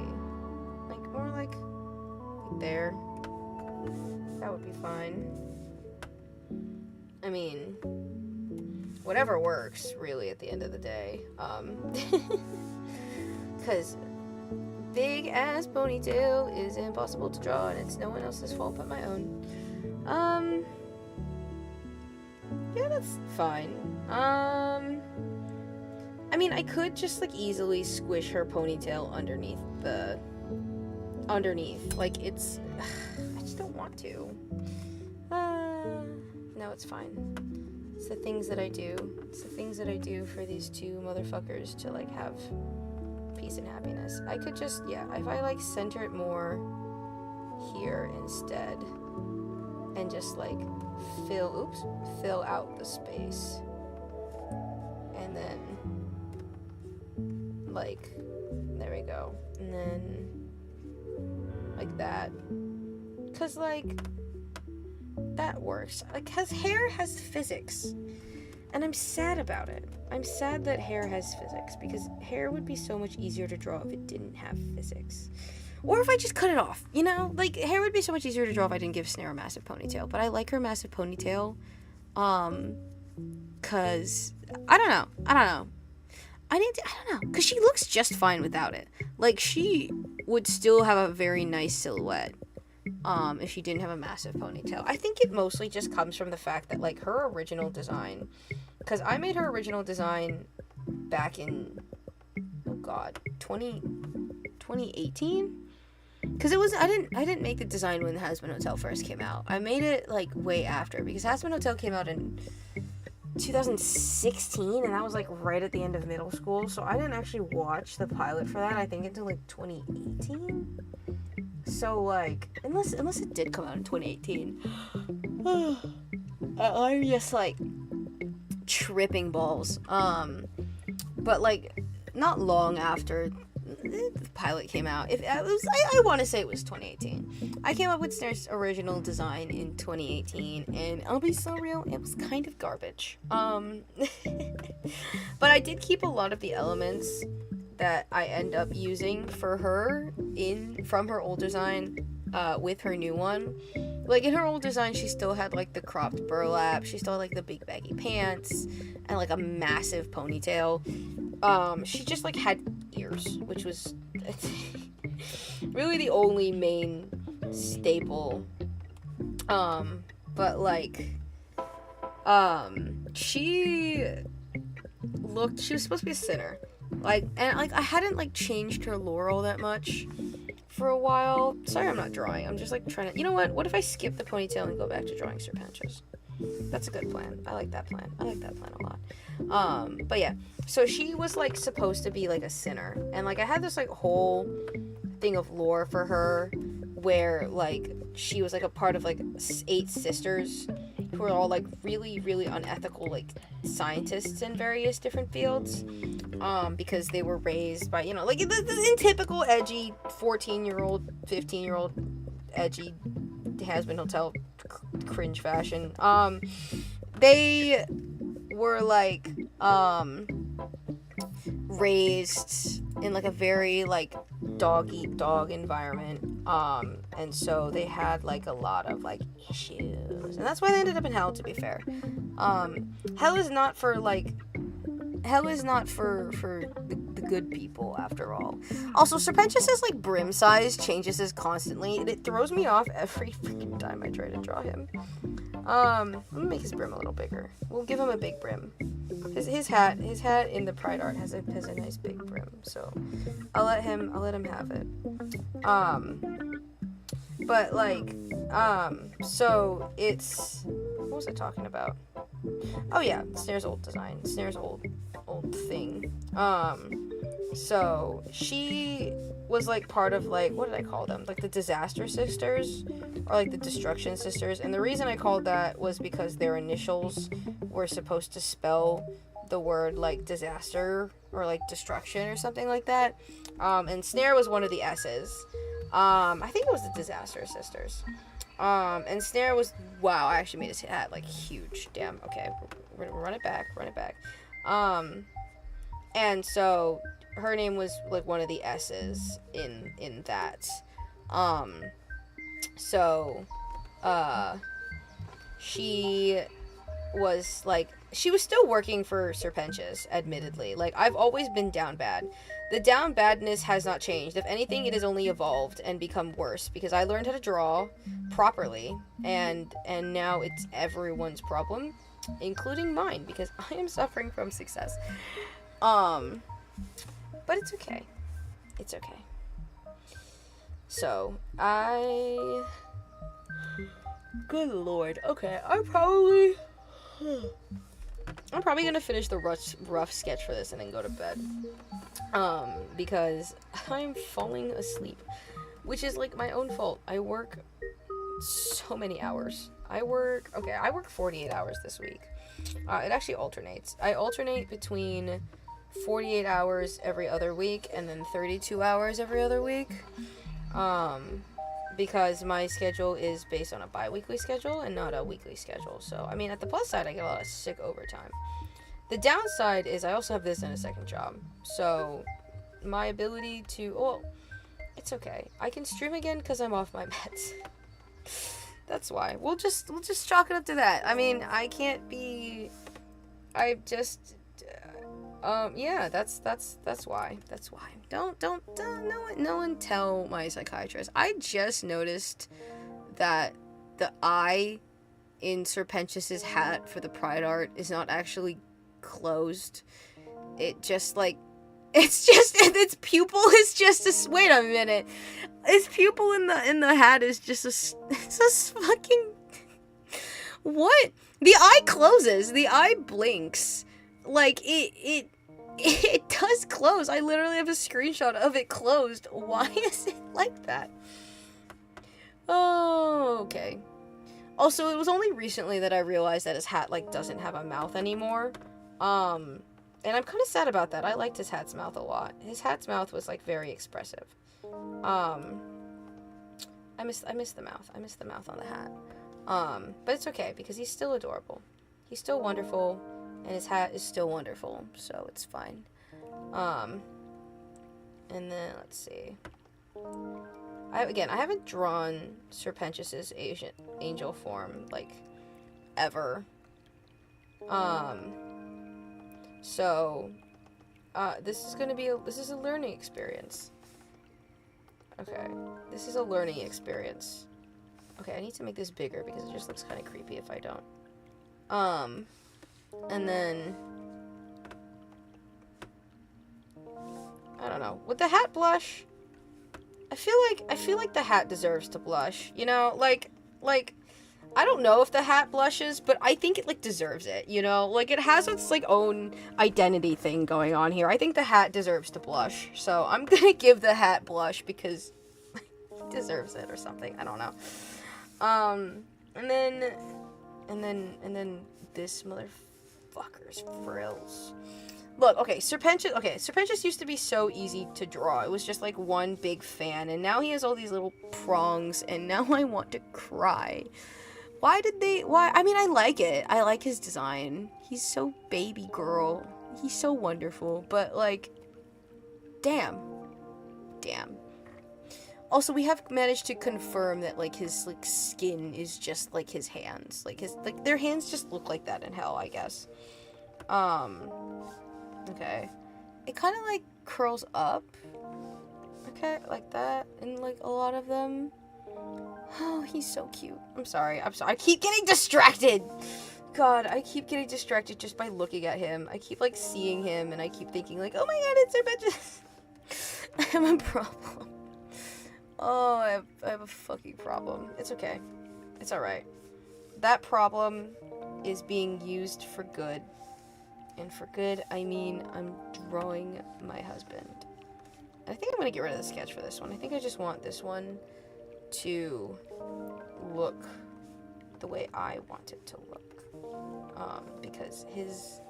Like, more like there. That would be fine. I mean, whatever works, really, at the end of the day. Because big ass ponytail is impossible to draw, and it's no one else's fault but my own. Yeah, that's fine. I mean, I could just like easily squish her ponytail underneath. Like, it's I just don't want to. No, it's fine. It's the things that I do. It's the things that I do for these two motherfuckers to like have peace and happiness. I could just, yeah, if I like center it more here instead and just like fill out the space, and then like there we go, and then like that, cause like that works. Like, cause hair has physics, and I'm sad about it. I'm sad that hair has physics, because hair would be so much easier to draw if it didn't have physics. Or if I just cut it off, you know? Like, hair would be so much easier to draw if I didn't give Snare a massive ponytail. But I like her massive ponytail, cause, I don't know, cause she looks just fine without it. Like, she would still have a very nice silhouette, if she didn't have a massive ponytail. I think it mostly just comes from the fact that, like, her original design, because I made her original design back in, oh god, 2018? Because it was, I didn't make the design when the Hazbin Hotel first came out. I made it, like, way after, because Hazbin Hotel came out in 2016, and that was, like, right at the end of middle school, so I didn't actually watch the pilot for that, I think, until, like, 2018? So, like, unless it did come out in 2018, I'm just, like, tripping balls. But, like, not long after the pilot came out, I want to say it was 2018. I came up with Snare's original design in 2018, and I'll be so real, it was kind of garbage. But I did keep a lot of the elements that I end up using for her from her old design with her new one. Like, in her old design, she still had, like, the cropped burlap, she still had, like, the big baggy pants, and, like, a massive ponytail. She just, like, had ears, which was really the only main staple. But, like, she was supposed to be a sinner. Like, and, like, I hadn't, like, changed her lore all that much for a while. Sorry I'm not drawing. I'm just, like, trying to... You know what? What if I skip the ponytail and go back to drawing Sir Pentious? That's a good plan. I like that plan. I like that plan a lot. But yeah. So she was, like, supposed to be, like, a sinner. And, like, I had this, like, whole thing of lore for her where, like, she was, like, a part of, like, 8 sisters who are all, like, really, really unethical, like, scientists in various different fields. because they were raised by, like in typical edgy 14-year-old, 15-year-old edgy has-been hotel cringe fashion. They were like raised in like a very like dog eat dog environment, and so they had like a lot of like issues, and that's why they ended up in hell, to be fair. Hell is not for the good people, after all. Also, Sir Pentious' like brim size changes this constantly, and it throws me off every freaking time I try to draw him. Let me make his brim a little bigger. We'll give him a big brim. His hat in the Pride art has a nice big brim, so I'll let him have it. But like, so it's, what was I talking about? Oh yeah, Snare's old design, Snare's old thing. So she was like part of like, what did I call them? Like the Disaster Sisters, or like the Destruction Sisters. And the reason I called that was because their initials were supposed to spell the word like disaster or like destruction or something like that. And Snare was one of the S's. I think it was the Disaster Sisters. And Snare was, wow, I actually made his hat like huge. Damn. Okay, we're gonna run it back. And so her name was like one of the S's in that. So she was still working for Sir Pentious, admittedly. Like, I've always been down bad. The down badness has not changed. If anything, it has only evolved and become worse, because I learned how to draw properly, and now it's everyone's problem, including mine, because I am suffering from success. But it's okay. It's okay. So, good lord. Okay, I'm probably gonna finish the rough sketch for this and then go to bed. Because I'm falling asleep, which is like my own fault. I work so many hours. I work 48 hours this week. It actually alternates. I alternate between 48 hours every other week and then 32 hours every other week. Because my schedule is based on a bi-weekly schedule and not a weekly schedule. So, I mean, at the plus side, I get a lot of sick overtime. The downside is I also have this and a second job. So, my ability to, well, it's okay. I can stream again because I'm off my meds. That's why. We'll just chalk it up to that. I mean, I can't be, I just, yeah, that's why. That's why. Don't no one tell my psychiatrist. I just noticed that the eye in Sir Pentious's hat for the Pride art is not actually closed. It just like, its pupil is just a, wait a minute. His pupil in the hat is just it's a fucking, what? The eye closes. The eye blinks. Like, it does close. I literally have a screenshot of it closed. Why is it like that? Oh, okay. Also, it was only recently that I realized that his hat, like, doesn't have a mouth anymore. And I'm kind of sad about that. I liked his hat's mouth a lot. His hat's mouth was, like, very expressive. I miss the mouth. I miss the mouth on the hat. But it's okay, because he's still adorable. He's still wonderful. And his hat is still wonderful, so it's fine. And then, let's see. I haven't drawn Sir Pentious's angel form, like, ever. So, this is a learning experience. Okay, this is a learning experience. Okay, I need to make this bigger, because it just looks kind of creepy if I don't. And then, I don't know. With the hat blush, I feel like the hat deserves to blush. You know, like, I don't know if the hat blushes, but I think it, like, deserves it, you know? Like, it has its, like, own identity thing going on here. I think the hat deserves to blush. So, I'm gonna give the hat blush because he deserves it or something. I don't know. And then this motherfucker's frills. Look, okay, Sir Pentious used to be so easy to draw. It was just like one big fan, and now he has all these little prongs, and now I want to cry. Why? I mean, I like it. I like his design. He's so baby girl. He's so wonderful, but like, damn. Also, we have managed to confirm that like his like skin is just like his hands. Like their hands just look like that in hell, I guess. Okay. It kind of like curls up. Okay, like that in like a lot of them. Oh, he's so cute. I'm sorry. I keep getting distracted. God, I keep getting distracted just by looking at him. I keep like seeing him and I keep thinking like, oh my god, it's Sir Pentious. I have a problem. Oh, I have a fucking problem. It's okay. It's alright. That problem is being used for good. And for good, I mean I'm drawing my husband. I think I'm gonna get rid of the sketch for this one. I think I just want this one to look the way I want it to look. Because his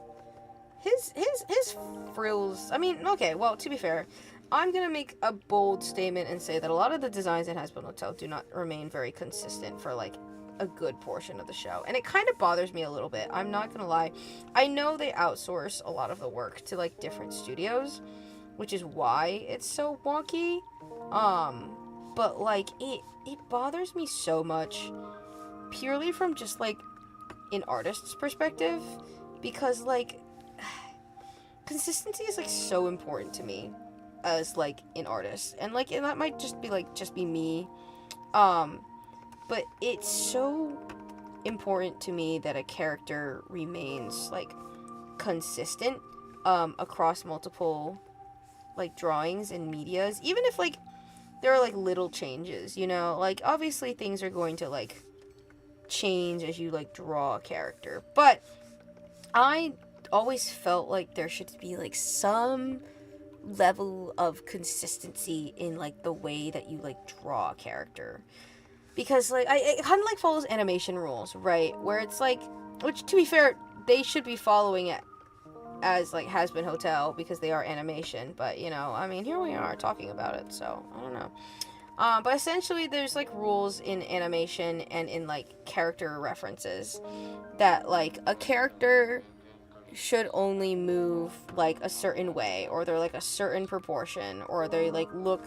frills, I mean, okay, well, to be fair, I'm gonna make a bold statement and say that a lot of the designs in Hazbin Hotel do not remain very consistent for, like, a good portion of the show. And it kind of bothers me a little bit, I'm not gonna lie. I know they outsource a lot of the work to, like, different studios, which is why it's so wonky. But, like, it bothers me so much, purely from just, like, an artist's perspective, because, like, consistency is, like, so important to me as, like, an artist, and, like, and that might just be me, but it's so important to me that a character remains, like, consistent, across multiple, like, drawings and medias, even if, like, there are, like, little changes, you know, like, obviously things are going to, like, change as you, like, draw a character, but I always felt like there should be, like, some level of consistency in, like, the way that you, like, draw a character, because, like, it kind of, like, follows animation rules, right, where it's, like, which, to be fair, they should be following it as, like, Hazbin Hotel, because they are animation, but, you know, I mean, here we are talking about it, so, I don't know. But essentially, there's, like, rules in animation and in, like, character references that, like, a character should only move, like, a certain way, or they're, like, a certain proportion, or they, like, look,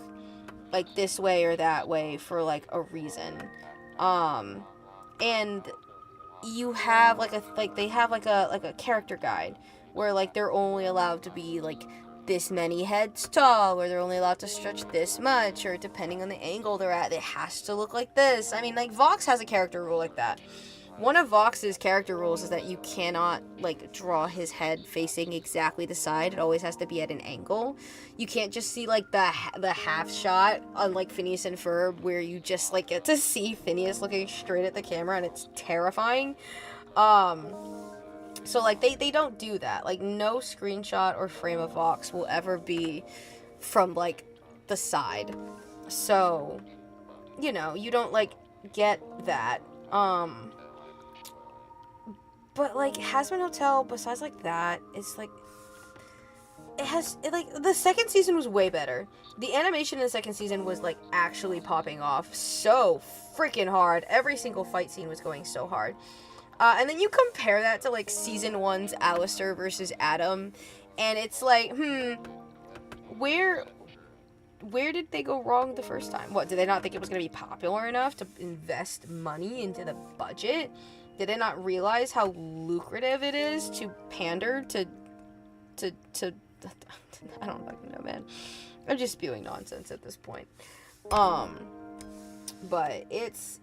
like, this way or that way for, like, a reason. And you have, like, they have, like a character guide, where, like, they're only allowed to be, like, this many heads tall, or they're only allowed to stretch this much, or depending on the angle they're at, it has to look like this. I mean, like, Vox has a character rule like that. One of Vox's character rules is that you cannot, like, draw his head facing exactly the side. It always has to be at an angle. You can't just see, like, the half shot on, like, Phineas and Ferb, where you just, like, get to see Phineas looking straight at the camera, and it's terrifying. So, like, they don't do that. Like, no screenshot or frame of Vox will ever be from, like, the side. So, you know, you don't, like, get that. But, like, Hazbin Hotel, besides, like, that, it's, like, the second season was way better. The animation in the second season was, like, actually popping off so freaking hard. Every single fight scene was going so hard. And then you compare that to, like, season 1's Alistair versus Adam, and it's like, where did they go wrong the first time? What, did they not think it was going to be popular enough to invest money into the budget? Did they not realize how lucrative it is to pander to I don't fucking know, man. I'm just spewing nonsense at this point. But it's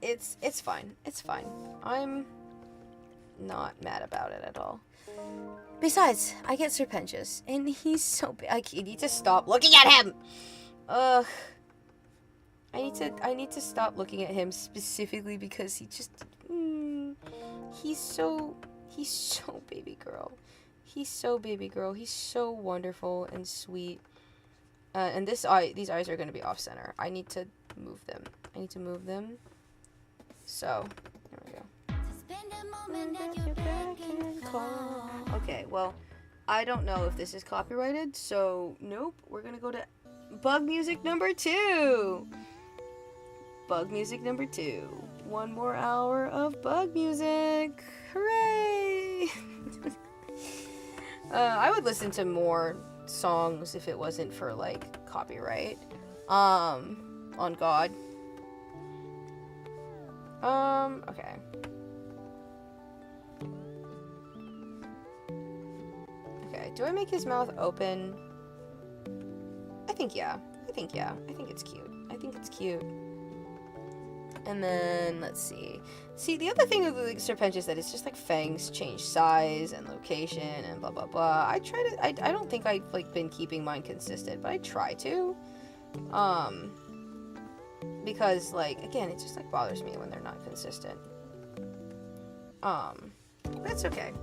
fine. It's fine. I'm not mad about it at all. Besides, I get Sir Pentious, and he's so big. I need to stop looking at him. I need to stop looking at him specifically because he just, he's so baby girl. He's so baby girl. He's so wonderful and sweet. And these eyes are gonna be off center. I need to move them. So, there we go. Okay, well, I don't know if this is copyrighted, so nope. We're gonna go to bug music number 2. Bug music number 2. One more hour of bug music. Hooray! I would listen to more songs if it wasn't for, like, copyright. On God. Okay. Okay, do I make his mouth open? I think yeah. I think it's cute. And then, let's see. See, the other thing with the Sir Pentious is that it's just like fangs change size and location and blah blah blah. I don't think I've like been keeping mine consistent, but I try to. Because like, again, it just like bothers me when they're not consistent. That's okay.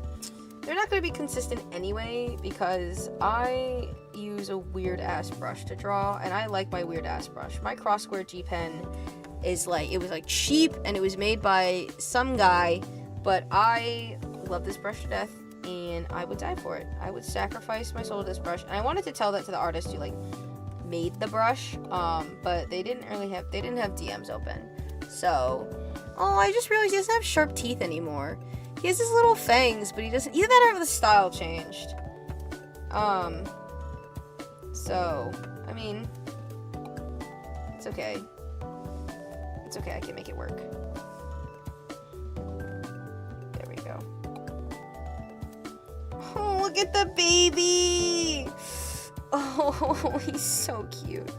They're not going to be consistent anyway because I use a weird ass brush to draw, and I like my weird ass brush. My cross square G pen is like, it was like cheap and it was made by some guy, but I love this brush to death and I would die for it. I would sacrifice my soul to this brush, and I wanted to tell that to the artist who like made the brush, but they didn't have DMs open. So, oh, I just realized he doesn't have sharp teeth anymore. He has his little fangs, but he doesn't. Either that or the style changed. So, I mean, it's okay. It's okay, I can make it work. There we go. Oh, look at the baby! Oh, he's so cute.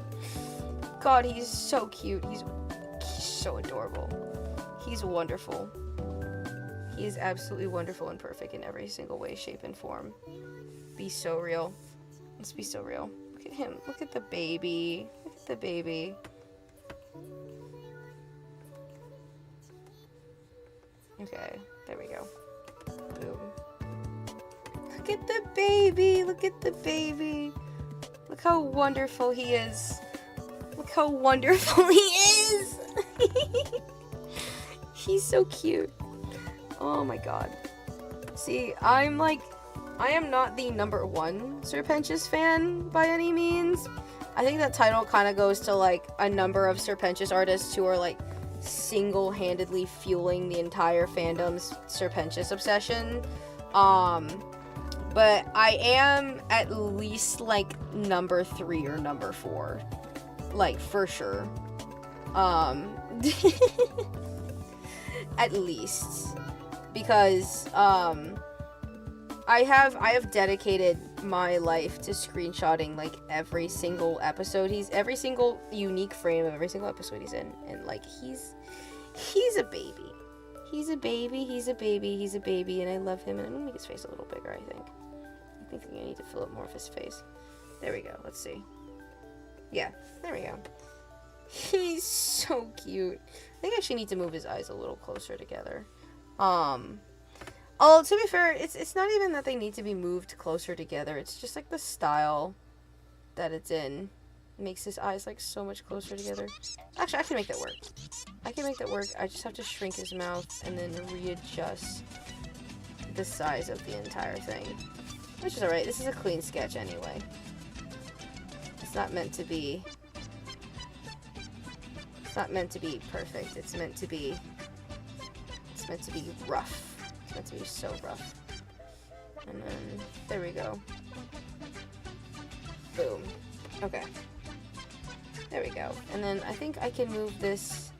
God, he's so cute. He's so adorable. He's wonderful. He is absolutely wonderful and perfect in every single way, shape, and form. Be so real. Let's be so real. Look at him. Look at the baby. Look at the baby. Okay, there we go. Boom. Look at the baby. Look at the baby. Look how wonderful he is. Look how wonderful he is. He's so cute. Oh my god. See, I am not the number 1 Sir Pentious fan by any means. I think that title kind of goes to like a number of Sir Pentious artists who are like single-handedly fueling the entire fandom's Sir Pentious obsession. But I am at least like number 3 or number 4. Like, for sure. At least. Because, I have dedicated my life to screenshotting, like, every single episode every single unique frame of every single episode he's in. And, like, he's a baby. He's a baby, and I love him. And I'm gonna make his face a little bigger, I think. I think I need to fill up more of his face. There we go. Let's see. Yeah, there we go. He's so cute. I think I actually need to move his eyes a little closer together. Oh, to be fair, it's not even that they need to be moved closer together. It's just like the style that it's in makes his eyes like so much closer together. Actually, I can make that work. I just have to shrink his mouth and then readjust the size of the entire thing. Which is alright. This is a clean sketch anyway. It's not meant to be... It's not meant to be perfect. It's meant to be rough. It's meant to be so rough. And then, there we go. Boom. Okay. There we go. And then I think I can move this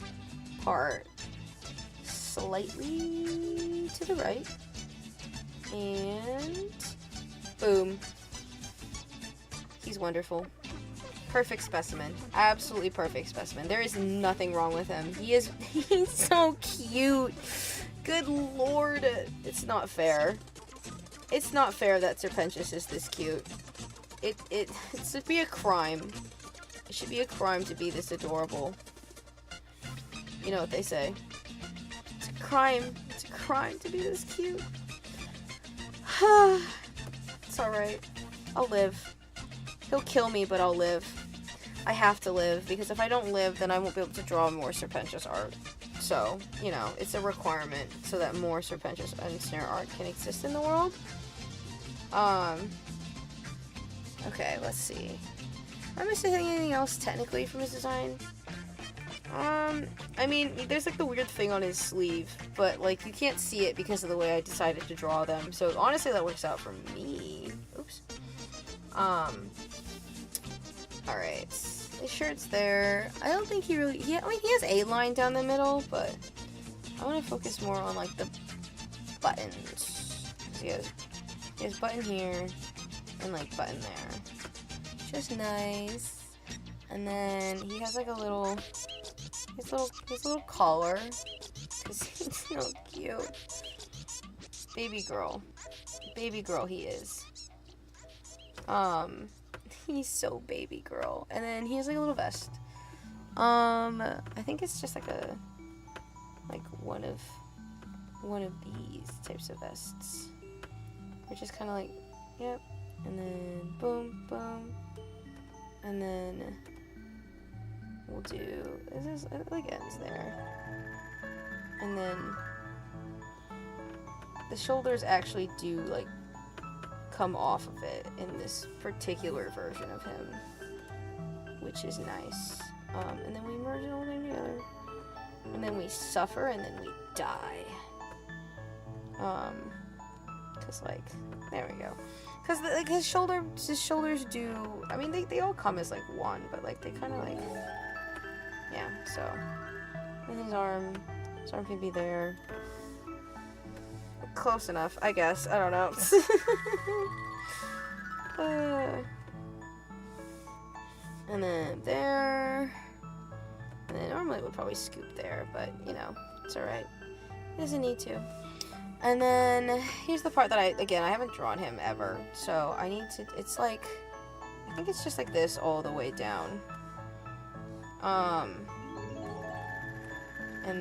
part slightly to the right. And boom. He's wonderful. Perfect specimen. Absolutely perfect specimen. There is nothing wrong with him. He's so cute. Good lord. It's not fair. It's not fair that Sir Pentious is this cute. It should be a crime. It should be a crime to be this adorable. You know what they say. It's a crime. It's a crime to be this cute. It's alright. I'll live. He'll kill me, but I'll live. I have to live, because if I don't live, then I won't be able to draw more Sir Pentious art. So, you know, it's a requirement so that more Sir Pentious and Snare art can exist in the world. Okay, let's see. Am I missing anything else technically from his design? I mean, there's like the weird thing on his sleeve, but like you can't see it because of the way I decided to draw them. So honestly, that works out for me. Oops. Alright. His shirt's there. I don't think he really, I mean, he has a line down the middle, but I want to focus more on like the buttons. He has button here and like button there. Just nice. And then he has like a little, his little collar, because he's so cute. Baby girl he is. He's so baby girl. And then he has like a little vest. I think it's just like one of these types of vests. Which is kind of like, yep. And then boom, boom. And then we'll do, it like ends there. And then the shoulders actually do like come off of it in this particular version of him, which is nice. And then we merge it all together. And then we suffer and then we die. Cause like, there we go. Cause like his shoulders do, I mean they all come as like one, but like they kind of like, yeah, so. And his arm can be there. Close enough, I guess, I don't know. And then there. And then normally it would probably scoop there, but you know, it's alright. He doesn't need to. And then here's the part that I haven't drawn him ever, so I need to, it's like, I think it's just like this all the way down. And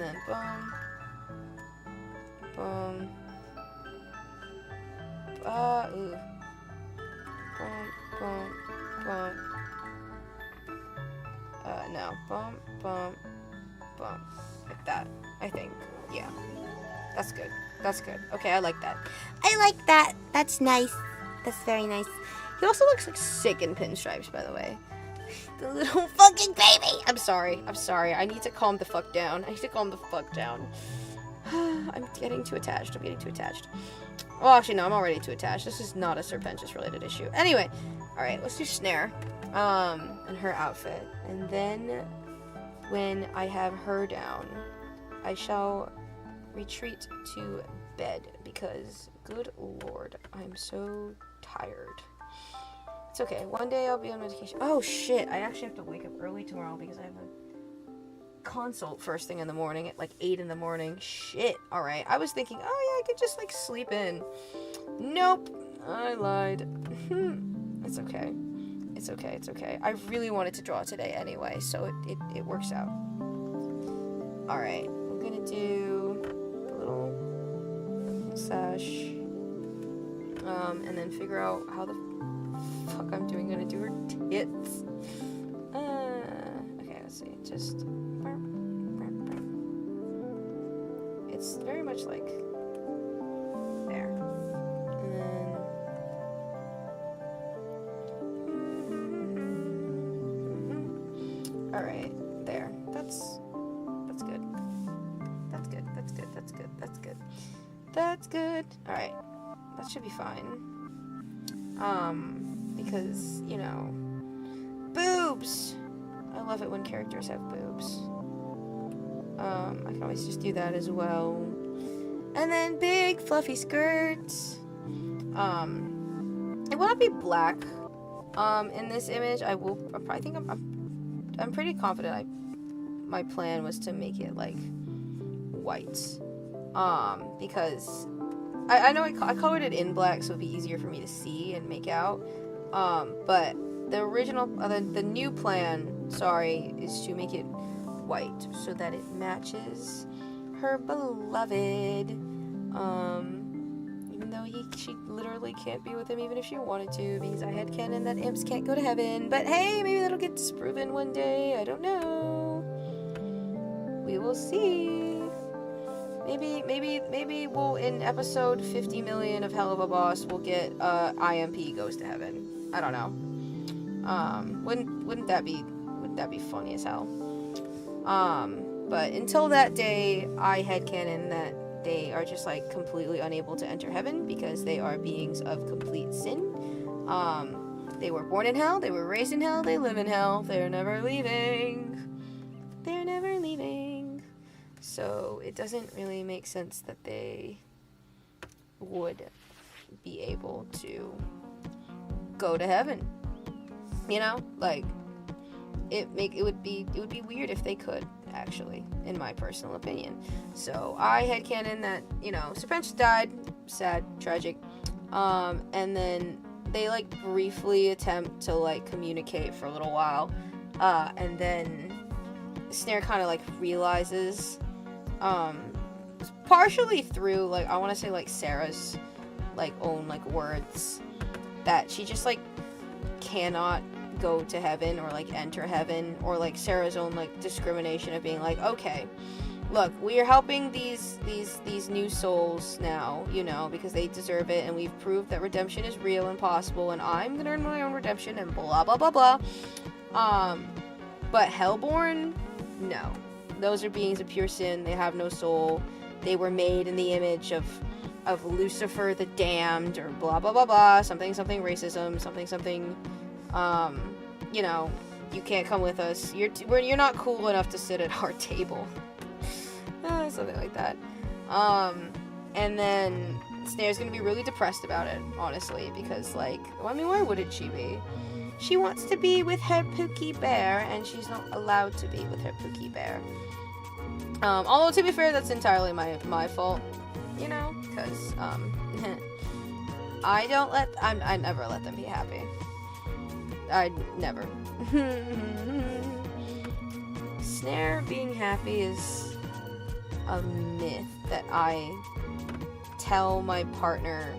then boom, boom, ooh, boom, boom, boom, no, boom, boom, boom, like that, I think, yeah, that's good. That's good. Okay, I like that. I like that. That's nice. That's very nice. He also looks like sick in pinstripes, by the way. The little fucking baby. I'm sorry. I need to calm the fuck down. I'm getting too attached. Well, actually, no, I'm already too attached. This is not a Sir Pentious related issue. Anyway, alright, let's do Snare. And her outfit. And then, when I have her down, I shall retreat to bed because, good lord, I'm so tired. It's okay. One day I'll be on medication. Oh shit! I actually have to wake up early tomorrow because I have a consult first thing in the morning at like 8 in the morning. Shit. All right. I was thinking, oh yeah, I could just like sleep in. Nope. I lied. It's okay. It's okay. I really wanted to draw today anyway, so it works out. All right. I'm gonna do sash, and then figure out how the fuck I'm gonna do her tits. Okay, let's see, just, it's very much like, there, and then, alright, there, that's good. That's good. Alright. That should be fine. Because, you know, boobs! I love it when characters have boobs. I can always just do that as well. And then big fluffy skirts. It will not be black. In this image, I think I'm pretty confident my plan was to make it like white. Because I know I colored it in black so it'd be easier for me to see and make out. But the original, the new plan, sorry, is to make it white so that it matches her beloved. Even though she literally can't be with him even if she wanted to, because I had canon that imps can't go to heaven. But hey, maybe that'll get disproven one day. I don't know. We will see. Maybe we'll, in episode 50 million of Hell of a Boss, we'll get IMP goes to heaven. I don't know. Wouldn't that be funny as hell? But until that day, I headcanon that they are just like completely unable to enter heaven because they are beings of complete sin. They were born in hell, they were raised in hell, they live in hell, they're never leaving. They're never leaving. So it doesn't really make sense that they would be able to go to heaven. You know? Like, it would be weird if they could, actually, in my personal opinion. So I headcanon that, Sir Pentious died, sad, tragic, and then they like briefly attempt to like communicate for a little while, and then Snare kind of like realizes, partially through like, I want to say like Sarah's like own like words, that she just like cannot go to heaven or like enter heaven, or like Sarah's own like discrimination of being like, okay, look, we are helping these new souls now, because they deserve it, and we've proved that redemption is real and possible, and I'm gonna earn my own redemption, and blah blah blah blah. But Hellborn, no, those are beings of pure sin. They have no soul. They were made in the image of Lucifer the damned, or blah blah blah blah, something racism, something. You can't come with us. You're not cool enough to sit at our table. Something like that. And then Snare's gonna be really depressed about it, honestly, because, like, I mean, why wouldn't she be? She wants to be with her Pookie Bear, and she's not allowed to be with her Pookie Bear. Although, to be fair, that's entirely my fault, because, I never let them be happy. I never. Snare being happy is a myth that I tell my partner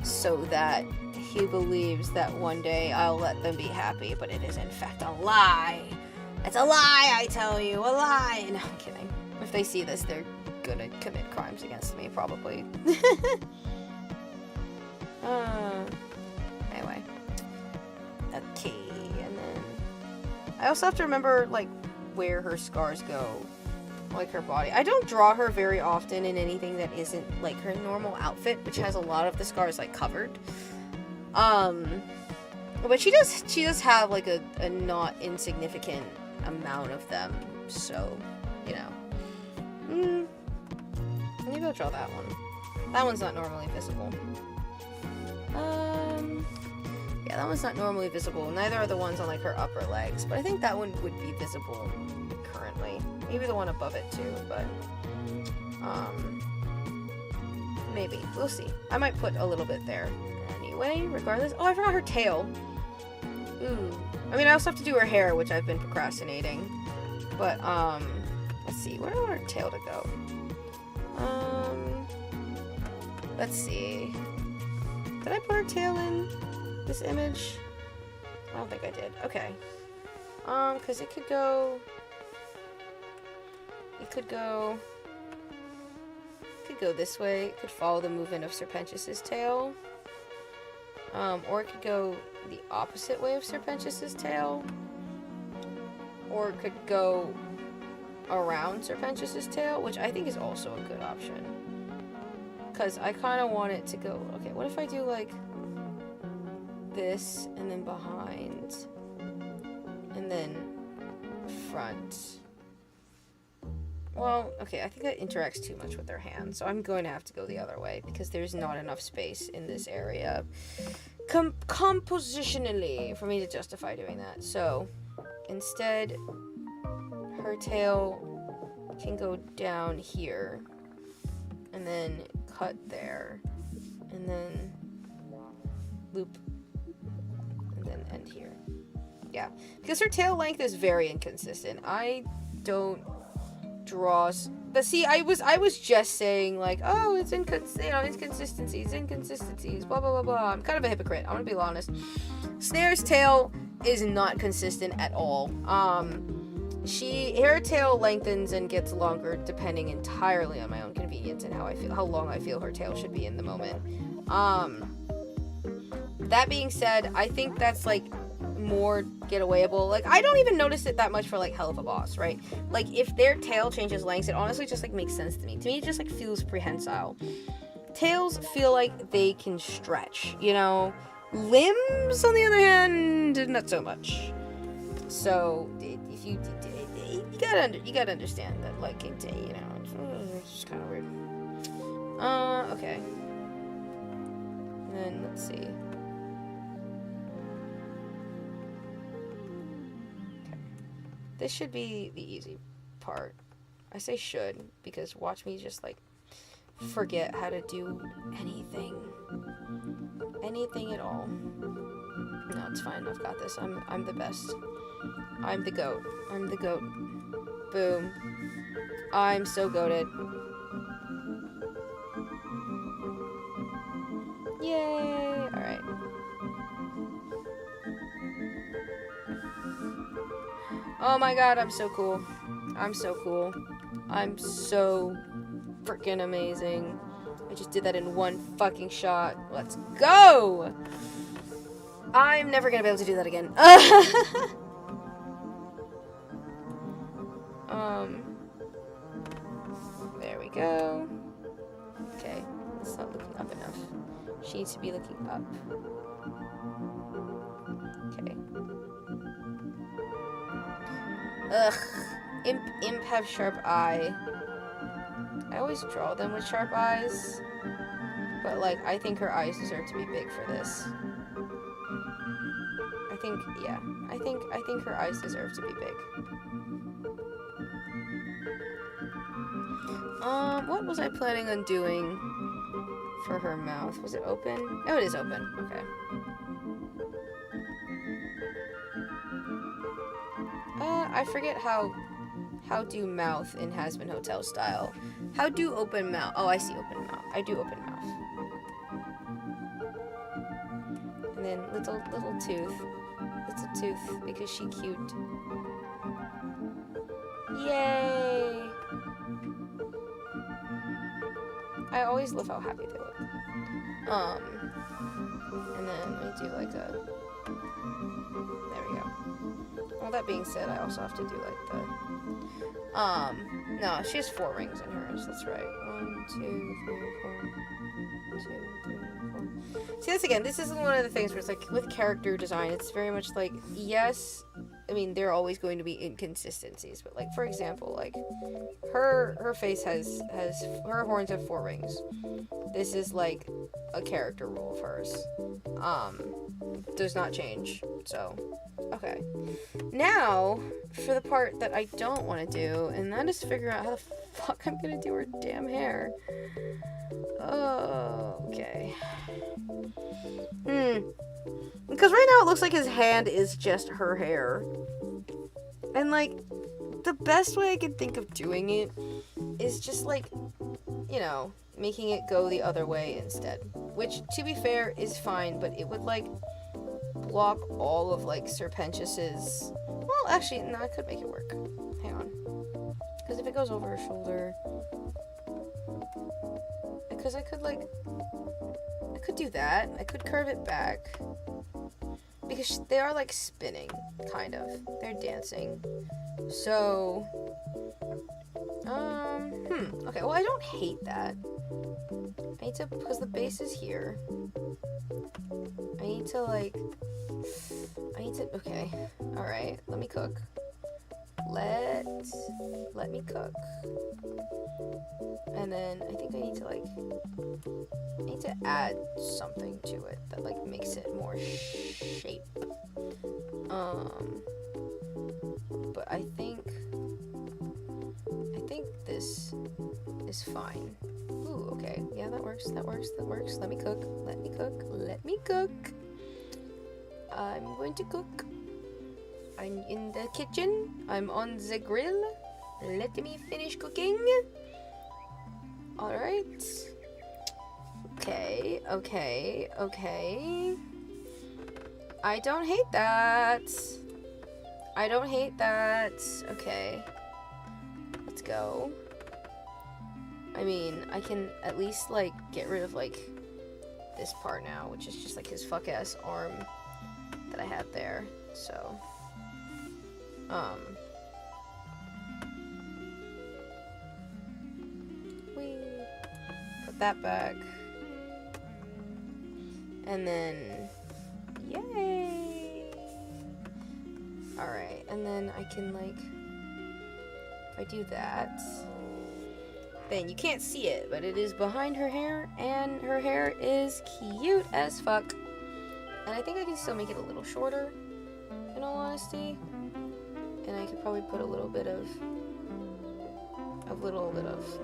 so that he believes that one day I'll let them be happy, but it is in fact a lie. It's a lie, I tell you, a lie. No, I'm kidding. If they see this, they're gonna commit crimes against me, probably. Anyway. Okay, and then I also have to remember, like, where her scars go. Like, her body. I don't draw her very often in anything that isn't, like, her normal outfit, which has a lot of the scars, like, covered. But she does have, like, a not insignificant amount of them, so, maybe I'll draw that one. That one's not normally visible. Yeah, that one's not normally visible. Neither are the ones on, like, her upper legs, but I think that one would be visible currently. Maybe the one above it, too, but, maybe. We'll see. I might put a little bit there. Anyway, regardless. Oh, I forgot her tail. Ooh. I mean, I also have to do her hair, which I've been procrastinating. But, let's see. Where do I want her tail to go? Let's see. Did I put her tail in this image? I don't think I did. Okay. Because it could go this way. It could follow the movement of Sir Pentious's tail. Or it could go the opposite way of Sir Pentious's tail. Or it could go around Sir Pentious' tail, which I think is also a good option. Because I kind of want it to go... Okay, what if I do, like, this, and then behind, and then front? Well, okay, I think that interacts too much with their hands, so I'm going to have to go the other way, because there's not enough space in this area compositionally for me to justify doing that. So, instead, her tail can go down here, and then cut there, and then loop, and then end here. Yeah, because her tail length is very inconsistent. I don't draw, but see, I was just saying, like, oh, it's inconsistencies, blah blah blah blah. I'm kind of a hypocrite, I'm gonna be honest. Snare's tail is not consistent at all. Her tail lengthens and gets longer depending entirely on my own convenience and how long I feel her tail should be in the moment. That being said, I think that's like more getawayable. Like, I don't even notice it that much for like Hell of a Boss, right? Like, if their tail changes lengths, it honestly just like makes sense to me. To me, it just like feels prehensile. Tails feel like they can stretch, you know? Limbs, on the other hand, not so much. So, if you gotta understand that, like, it's just kind of weird. Okay. And then, let's see. Okay. This should be the easy part. I say should, because watch me just, like, forget how to do anything. Anything at all. No, it's fine. I've got this. I'm the best. I'm the goat. I'm the goat. Boom. I'm so goated. Yay! Alright. Oh my god, I'm so cool. I'm so cool. I'm so freaking amazing. I just did that in one fucking shot. Let's go! I'm never gonna be able to do that again. There we go. Okay, it's not looking up enough. She needs to be looking up. Okay. Ugh. Imp have sharp eye. I always draw them with sharp eyes. But, like, I think her eyes deserve to be big for this. Yeah. I think her eyes deserve to be big. What was I planning on doing for her mouth? Was it open? Oh, it is open. Okay. I forget how do mouth in Hazbin Hotel style. How do open mouth? Oh, I see open mouth. I do open mouth. And then little tooth. Little tooth, because she cute. Yay! I always love how happy they look. And then we do like a... There we go. Well, that being said, I also have to do like the... No, she has 4 rings in hers. That's right. 1, 2, 3, 4. 1, 2, 3, 4. See, this again, this is one of the things where it's like, with character design, it's very much like, yes, I mean, there are always going to be inconsistencies, but like, for example, like, her face has her horns have 4 rings. This is like a character rule of hers. Does not change, so, okay. Now, for the part that I don't want to do, and that is figure out how the fuck I'm gonna do her damn hair. Oh, okay. Because right now it looks like his hand is just her hair. And, like, the best way I can think of doing it is just, like, you know, making it go the other way instead. Which, to be fair, is fine, but it would, like, block all of, like, Sir Pentious's... Well, actually, no, I could make it work. Hang on. Because if it goes over her shoulder... Because I could, like... I could do that. I could curve it back. Because they are, like, spinning, kind of. They're dancing. So... Okay, well, I don't hate that. I need to... Because the base is here. I need to, like... Okay. Alright, let me cook. Let me cook. And then I think I need to, like... I need to add something to it that, like, makes it more shape. But I think this is fine. Ooh, okay. Yeah, that works. Let me cook. I'm going to cook. I'm in the kitchen. I'm on the grill. Let me finish cooking. Alright. Okay. I don't hate that. I don't hate that. Okay. Let's go. I mean, I can at least, like, get rid of, like, this part now, which is just, like, his fuck-ass arm that I had there. So, we put that back. And then, yay! Alright, and then I can, like, if I do that, then you can't see it, but it is behind her hair, and her hair is cute as fuck. And I think I can still make it a little shorter, in all honesty. And I could probably put a little bit of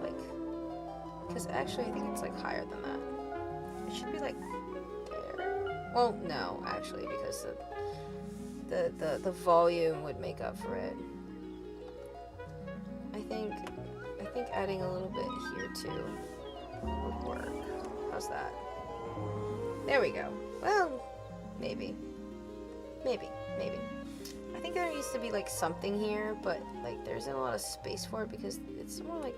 like, because actually I think it's, like, higher than that. It should be, like, there. Well, no, actually, because the volume would make up for it. I think adding a little bit here too would work. How's that? There we go. Well, maybe. I think there needs to be, like, something here, but, like, there isn't a lot of space for it because it's more like,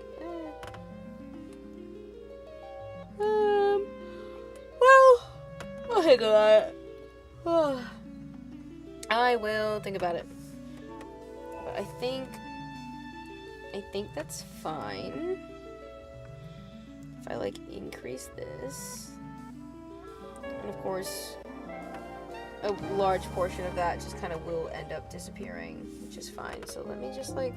well, I'll think about it. I will think about it. But I think that's fine. If I, like, increase this. And of course, a large portion of that just kind of will end up disappearing, which is fine. So let me just, like,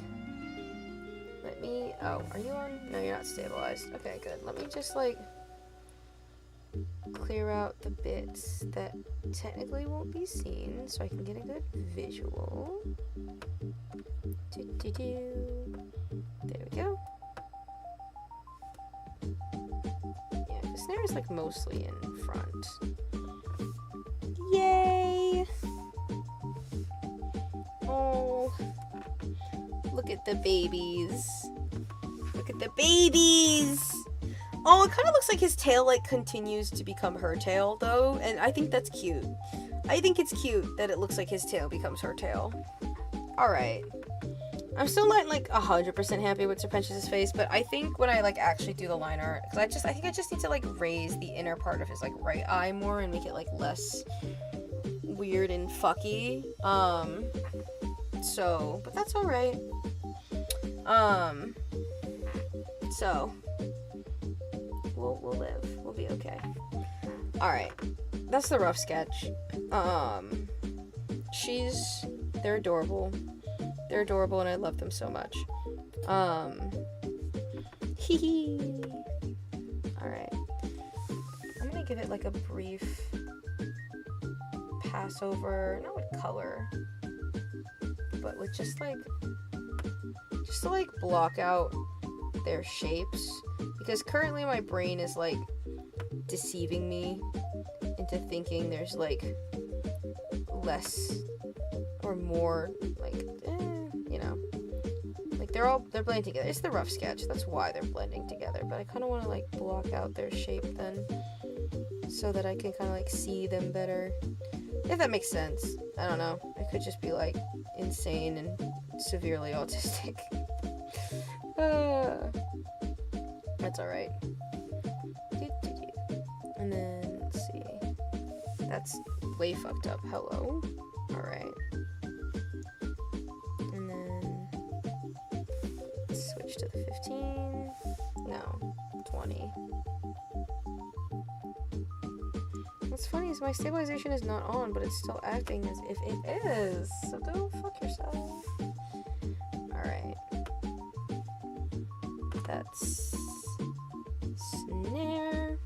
oh, are you on? No, you're not stabilized. Okay, good. Let me just, like, clear out the bits that technically won't be seen so I can get a good visual. There we go. Yeah, the snare is, like, mostly in front. Yay! Oh, look at the babies. Look at the babies! Oh, it kind of looks like his tail, like, continues to become her tail, though, and I think that's cute. I think it's cute that it looks like his tail becomes her tail. Alright. I'm still not, like, 100% happy with Sir Pentious' face, but I think when I, like, actually do the line art, because I think I just need to, like, raise the inner part of his, like, right eye more and make it, like, less weird and fucky. So, but that's alright. So, we'll live. We'll be okay. Alright. That's the rough sketch. They're adorable. They're adorable and I love them so much. Hee hee. Alright. I'm gonna give it, like, a brief pass over, not with color, but with just to, like, block out their shapes, because currently my brain is, like, deceiving me into thinking there's, like, less or more, like, you know, like, they're blending together. It's the rough sketch, that's why they're blending together, but I kind of want to, like, block out their shape then, so that I can kind of, like, see them better, if that makes sense. I don't know, I could just be, like, insane and severely autistic. That's alright. And then, let's see, that's way fucked up. Hello. Alright. And then switch to the 15. No, 20. What's funny is my stabilization is not on, but it's still acting as if it is. So go fuck yourself. Alright. That's snare.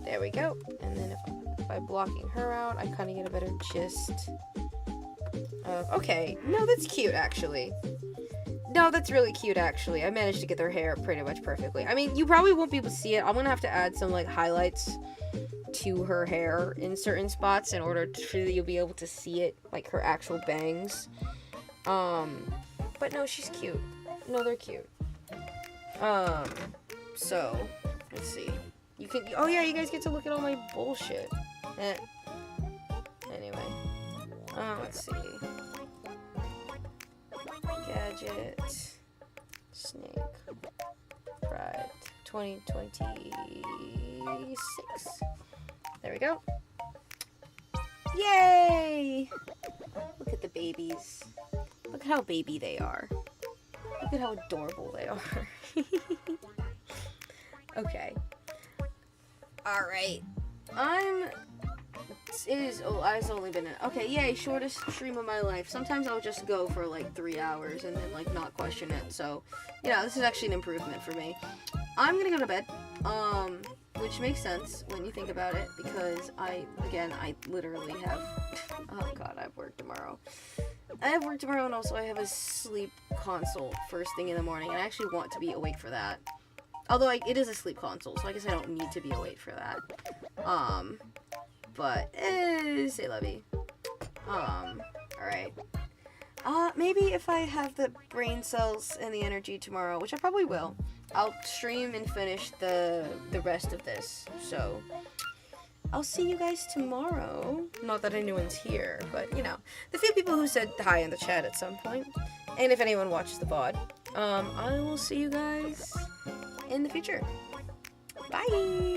There we go. And then if by blocking her out, I kind of get a better gist of, okay, no, that's cute, actually. No, that's really cute, actually. I managed to get their hair pretty much perfectly. I mean, you probably won't be able to see it. I'm gonna have to add some, like, highlights to her hair in certain spots in order for you'll be able to see it, like, her actual bangs. But no, she's cute. No, they're cute. So, let's see. You can, oh yeah, you guys get to look at all my bullshit. Anyway. Let's see. Gadget. Snake. Pride. 2026. There we go. Yay! Look at the babies. Look at how baby they are. Look at how adorable they are. Okay. Alright. It's only been okay, yay, shortest stream of my life. Sometimes I'll just go for like 3 hours and then like not question it. So, yeah, this is actually an improvement for me. I'm gonna go to bed. Which makes sense when you think about it, because I literally have, oh god, I have work tomorrow. And also I have a sleep consult first thing in the morning, and I actually want to be awake for that. Although it is a sleep consult, so I guess I don't need to be awake for that. But, c'est la vie. Alright. Maybe if I have the brain cells and the energy tomorrow, which I probably will, I'll stream and finish the rest of this. So, I'll see you guys tomorrow. Not that anyone's here, but, you know, the few people who said hi in the chat at some point. And if anyone watches the VOD, I will see you guys in the future. Bye!